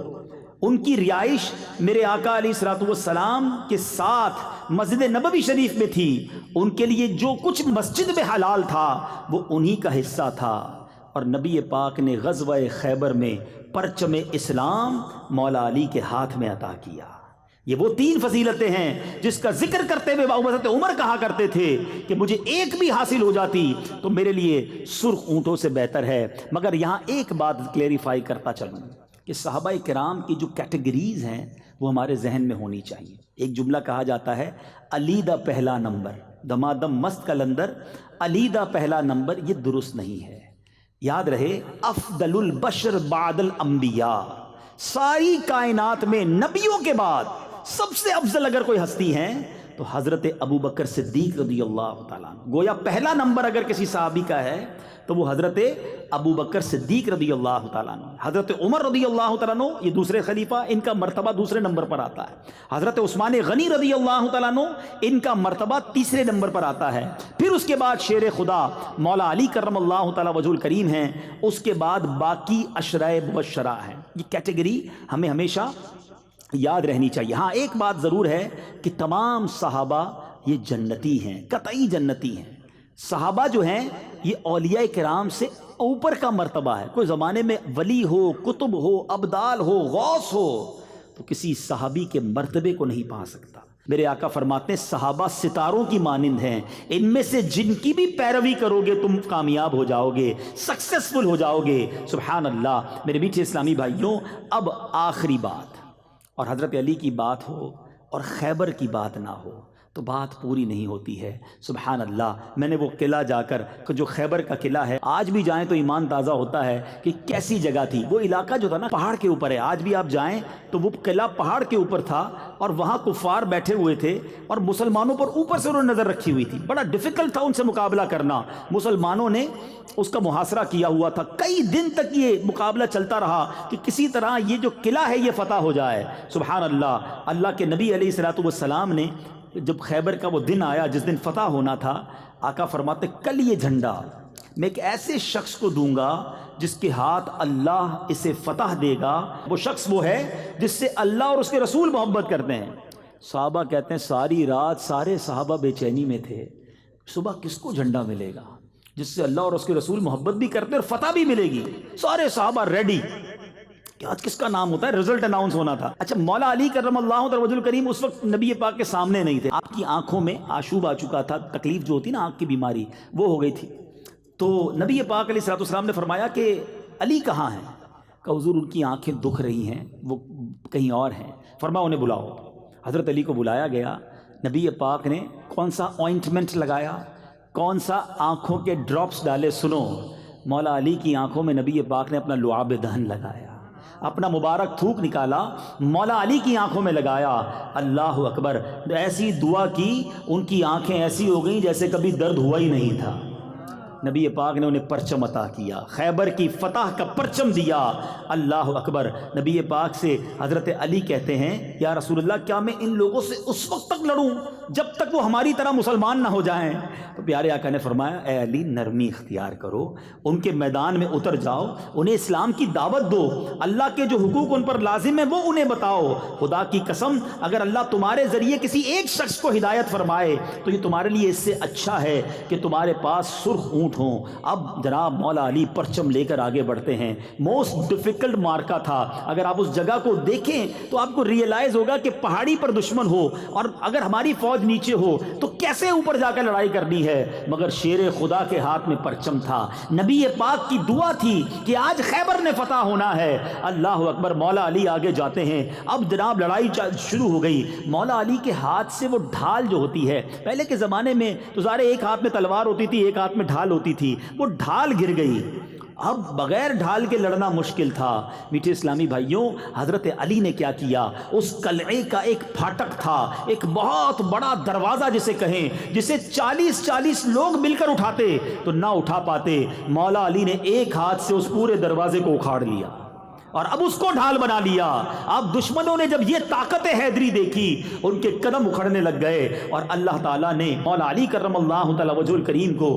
ان کی رہائش میرے آقا علیہ الصلوۃ والسلام کے ساتھ مسجد نبوی شریف میں تھی، ان کے لیے جو کچھ مسجد میں حلال تھا وہ انہی کا حصہ تھا، اور نبی پاک نے غزوہ خیبر میں پرچم اسلام مولا علی کے ہاتھ میں عطا کیا۔ یہ وہ 3 فضیلتیں ہیں جس کا ذکر کرتے ہوئے حضرت عمر کہا کرتے تھے کہ مجھے ایک بھی حاصل ہو جاتی تو میرے لیے سرخ اونٹوں سے بہتر ہے۔ مگر یہاں ایک بات کلیریفائی کرتا چلوں کہ صحابہ کرام کی جو کیٹیگریز ہیں وہ ہمارے ذہن میں ہونی چاہیے۔ ایک جملہ کہا جاتا ہے علی دا پہلا نمبر، دمادم مست کلندر، علی دا پہلا نمبر، یہ درست نہیں ہے۔ یاد رہے افضل البشر بعد الانبیاء، ساری کائنات میں نبیوں کے بعد سب سے افضل اگر کوئی ہستی ہیں تو حضرت ابو بکر صدیق رضی اللہ تعالیٰ عنہ۔ گویا پہلا نمبر اگر کسی صحابی کا ہے تو وہ حضرت ابو بکر صدیق رضی اللہ تعالیٰ عنہ۔ حضرت عمر رضی اللہ تعالیٰ عنہ یہ دوسرے خلیفہ، ان کا مرتبہ دوسرے نمبر پر آتا ہے۔ حضرت عثمان غنی رضی اللہ تعالیٰ عنہ، ان کا مرتبہ تیسرے نمبر پر آتا ہے۔ پھر اس کے بعد شیر خدا مولا علی کرم اللہ تعالیٰ وجہ الکریم ہیں، اس کے بعد باقی عشرۂ مبشرہ ہیں۔ یہ کیٹیگری ہمیں ہمیشہ یاد رہنی چاہیے۔ ہاں ایک بات ضرور ہے کہ تمام صحابہ یہ جنتی ہیں، قطعی جنتی ہیں۔ صحابہ جو ہیں یہ اولیاء کرام سے اوپر کا مرتبہ ہے۔ کوئی زمانے میں ولی ہو، کتب ہو، ابدال ہو، غوث ہو تو کسی صحابی کے مرتبے کو نہیں پا سکتا۔ میرے آقا فرماتے ہیں صحابہ ستاروں کی مانند ہیں، ان میں سے جن کی بھی پیروی کرو گے تم کامیاب ہو جاؤ گے، سکسیسفل ہو جاؤ گے۔ سبحان اللہ۔ میرے میٹھے اسلامی بھائیوں، اب آخری بات، اور حضرت علی کی بات ہو اور خیبر کی بات نہ ہو تو بات پوری نہیں ہوتی ہے۔ سبحان اللہ۔ میں نے وہ قلعہ جا کر جو خیبر کا قلعہ ہے، آج بھی جائیں تو ایمان تازہ ہوتا ہے کہ کیسی جگہ تھی۔ وہ علاقہ جو تھا نا پہاڑ کے اوپر ہے، آج بھی آپ جائیں تو وہ قلعہ پہاڑ کے اوپر تھا، اور وہاں کفار بیٹھے ہوئے تھے اور مسلمانوں پر اوپر سے انہوں نے نظر رکھی ہوئی تھی. بڑا ڈیفیکلٹ تھا ان سے مقابلہ کرنا. مسلمانوں نے اس کا محاصرہ کیا ہوا تھا. کئی دن تک یہ مقابلہ چلتا رہا کہ کسی طرح یہ جو قلعہ ہے یہ فتح ہو جائے. سبحان اللہ. اللہ کے نبی علیہ الصلوۃ والسلام نے جب خیبر کا وہ دن آیا جس دن فتح ہونا تھا، آقا فرماتے کل یہ جھنڈا میں ایک ایسے شخص کو دوں گا جس کے ہاتھ اللہ اسے فتح دے گا. وہ شخص وہ ہے جس سے اللہ اور اس کے رسول محبت کرتے ہیں. صحابہ کہتے ہیں ساری رات سارے صحابہ بے چینی میں تھے، صبح کس کو جھنڈا ملے گا جس سے اللہ اور اس کے رسول محبت بھی کرتے ہیں اور فتح بھی ملے گی. سارے صحابہ ریڈی کہ آج کس کا نام ہوتا ہے. رزلٹ اناؤنس ہونا تھا. اچھا، مولا علی کرم اللہ وجہ الکریم اس وقت نبی پاک کے سامنے نہیں تھے. آپ کی آنکھوں میں آشوب آ چکا تھا، تکلیف جو ہوتی نا آنکھ کی بیماری وہ ہو گئی تھی. تو نبی پاک علیہ الصلوۃ والسلام نے فرمایا کہ علی کہاں ہیں؟ کہ حضور ان کی آنکھیں دکھ رہی ہیں، وہ کہیں اور ہیں. فرمایا انہیں بلاؤ. حضرت علی کو بلایا گیا. نبی پاک نے کون سا آئنٹمنٹ لگایا، کون سا آنکھوں کے ڈراپس ڈالے. سنو، مولا علی کی آنکھوں میں نبی پاک نے اپنا لعاب دہن لگایا، اپنا مبارک تھوک نکالا، مولا علی کی آنکھوں میں لگایا. اللہ اکبر. ایسی دعا کی ان کی آنکھیں ایسی ہو گئیں جیسے کبھی درد ہوا ہی نہیں تھا. نبی پاک نے انہیں پرچم عطا کیا، خیبر کی فتح کا پرچم دیا. اللہ اکبر. نبی پاک سے حضرت علی کہتے ہیں یا رسول اللہ کیا میں ان لوگوں سے اس وقت تک لڑوں جب تک وہ ہماری طرح مسلمان نہ ہو جائیں؟ تو پیارے آقا نے فرمایا اے علی نرمی اختیار کرو، ان کے میدان میں اتر جاؤ، انہیں اسلام کی دعوت دو، اللہ کے جو حقوق ان پر لازم ہیں وہ انہیں بتاؤ. خدا کی قسم اگر اللہ تمہارے ذریعے کسی ایک شخص کو ہدایت فرمائے تو یہ تمہارے لیے اس سے اچھا ہے کہ تمہارے پاس سرخ اونٹ ہوں. اب جناب مولا علی پرچم لے کر آگے بڑھتے ہیں. موسٹ ڈیفیکلٹ مارکا تھا. اگر آپ اس جگہ کو دیکھیں تو آپ کو ریئلائز ہوگا کہ پہاڑی پر دشمن ہو اور اگر ہماری فوج نیچے ہو تو کیسے اوپر جا کر لڑائی کرنی ہے. مگر شیر خدا کے ہاتھ میں پرچم تھا. نبی پاک کی دعا تھی کہ آج خیبر نے فتح ہونا ہے. اللہ اکبر. مولا علی آگے جاتے ہیں. اب جناب لڑائی شروع ہو گئی. مولا علی کے ہاتھ سے وہ ڈھال جو ہوتی ہے، پہلے کے زمانے میں تو ظاہر ایک ہاتھ میں تلوار ہوتی تھی ایک ہاتھ میں ڈھال ہوتی تھی، وہ ڈھال گر گئی. اب بغیر ڈھال کے لڑنا مشکل تھا. میٹھے اسلامی بھائیوں، حضرت علی نے کیا کیا، اس قلعے کا ایک پھاٹک تھا، ایک بہت بڑا دروازہ جسے کہیں، جسے 40 لوگ مل کر اٹھاتے تو نہ اٹھا پاتے. مولا علی نے ایک ہاتھ سے اس پورے دروازے کو اکھاڑ لیا اور اب اس کو ڈھال بنا لیا. اب دشمنوں نے جب یہ طاقت حیدری دیکھی ان کے قدم اکھڑنے لگ گئے اور اللہ تعالیٰ نے مولا علی کرم اللہ تعالی وجہ الکریم کو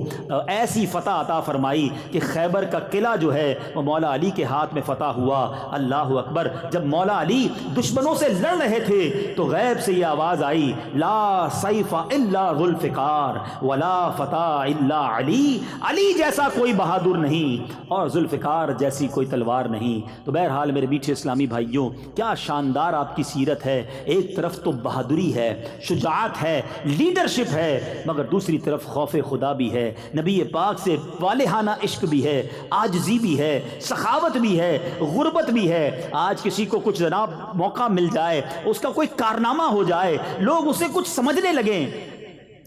ایسی فتح عطا فرمائی کہ خیبر کا قلعہ جو ہے وہ مولا علی کے ہاتھ میں فتح ہوا. اللہ اکبر. جب مولا علی دشمنوں سے لڑ رہے تھے تو غیب سے یہ آواز آئی لا سیف الا ذوالفقار ولا فتح الا علی. علی جیسا کوئی بہادر نہیں اور ذوالفقار جیسی کوئی تلوار نہیں. تو بہرحال میرے میٹھے اسلامی بھائیوں، کیا شاندار آپ کی سیرت ہے. ایک طرف تو بہادری ہے، شجاعت ہے، لیڈرشپ ہے، مگر دوسری طرف خوف خدا بھی ہے، نبی پاک سے والہانہ عشق بھی ہے، عاجزی بھی ہے، سخاوت بھی ہے، غربت بھی ہے. آج کسی کو کچھ جناب موقع مل جائے، اس کا کوئی کارنامہ ہو جائے، لوگ اسے کچھ سمجھنے لگیں،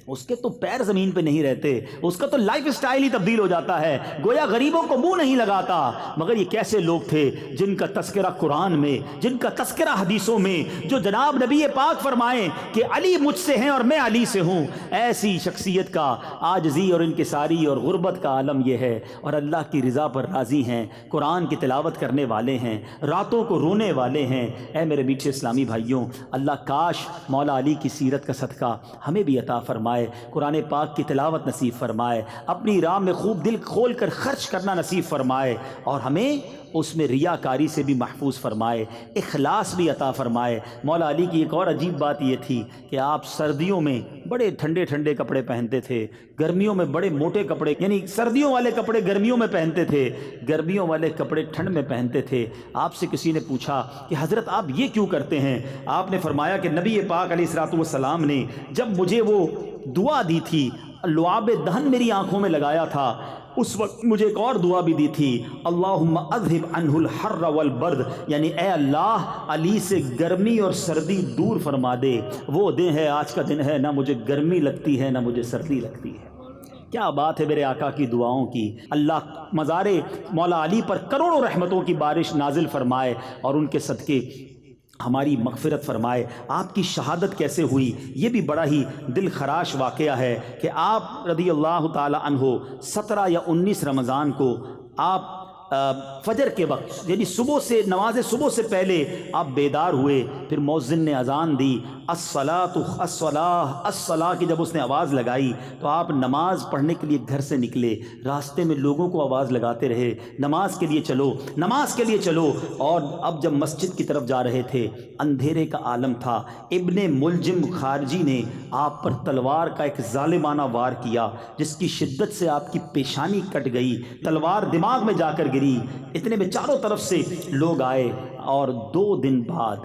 اس کے تو پیر زمین پہ نہیں رہتے، اس کا تو لائف سٹائل ہی تبدیل ہو جاتا ہے، گویا غریبوں کو منہ نہیں لگاتا. مگر یہ کیسے لوگ تھے جن کا تذکرہ قرآن میں، جن کا تذکرہ حدیثوں میں، جو جناب نبی پاک فرمائیں کہ علی مجھ سے ہیں اور میں علی سے ہوں. ایسی شخصیت کا عاجزی اور انکساری اور غربت کا عالم یہ ہے، اور اللہ کی رضا پر راضی ہیں، قرآن کی تلاوت کرنے والے ہیں، راتوں کو رونے والے ہیں. اے میرے میٹھے اسلامی بھائیوں، اللہ کاش مولا علی کی سیرت کا صدقہ ہمیں بھی عطا فرمائے، قرآن پاک کی تلاوت نصیب فرمائے، اپنی راہ میں خوب دل کھول کر خرچ کرنا نصیب فرمائے، اور ہمیں اس میں ریاکاری سے بھی محفوظ فرمائے، اخلاص بھی عطا فرمائے. مولا علی کی ایک اور عجیب بات یہ تھی کہ آپ سردیوں میں بڑے ٹھنڈے ٹھنڈے کپڑے پہنتے تھے، گرمیوں میں بڑے موٹے کپڑے، یعنی سردیوں والے کپڑے گرمیوں میں پہنتے تھے، گرمیوں والے کپڑے ٹھنڈ میں پہنتے تھے. آپ سے کسی نے پوچھا کہ حضرت آپ یہ کیوں کرتے ہیں؟ آپ نے فرمایا کہ نبی پاک علیہ الصلوۃ والسلام نے جب مجھے وہ دعا دی تھی، لعاب دہن میری آنکھوں میں لگایا تھا، اس وقت مجھے ایک اور دعا بھی دی تھی، اللہم اذہب عنہ الحر والبرد، یعنی اے اللہ علی سے گرمی اور سردی دور فرما دے. وہ دن ہے، آج کا دن ہے، نہ مجھے گرمی لگتی ہے نہ مجھے سردی لگتی ہے. کیا بات ہے میرے آقا کی دعاؤں کی. اللہ مزار مولا علی پر کروڑوں رحمتوں کی بارش نازل فرمائے اور ان کے صدقے ہماری مغفرت فرمائے۔ آپ کی شہادت کیسے ہوئی یہ بھی بڑا ہی دل خراش واقعہ ہے کہ آپ رضی اللہ تعالی عنہ 17 یا 19 رمضان کو آپ فجر کے وقت یعنی صبح سے نماز صبح سے پہلے آپ بیدار ہوئے، پھر مؤذن نے اذان دی، الصلاۃ الصلاۃ الصلاۃ کی جب اس نے آواز لگائی تو آپ نماز پڑھنے کے لیے گھر سے نکلے، راستے میں لوگوں کو آواز لگاتے رہے نماز کے لیے چلو نماز کے لیے چلو، اور اب جب مسجد کی طرف جا رہے تھے اندھیرے کا عالم تھا، ابن ملجم خارجی نے آپ پر تلوار کا ایک ظالمانہ وار کیا جس کی شدت سے آپ کی پیشانی کٹ گئی، تلوار دماغ میں جا کر گری۔ اتنے میں چاروں طرف سے لوگ آئے اور 2 دن بعد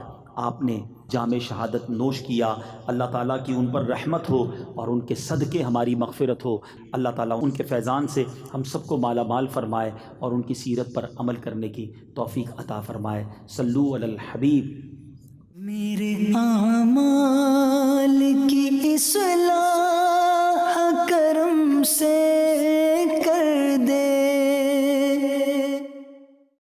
آپ نے جام شہادت نوش کیا۔ اللہ تعالیٰ کی ان پر رحمت ہو اور ان کے صدقے ہماری مغفرت ہو۔ اللہ تعالیٰ ان کے فیضان سے ہم سب کو مالا مال فرمائے اور ان کی سیرت پر عمل کرنے کی توفیق عطا فرمائے۔ صلو علی الحبیب۔ میرے اعمال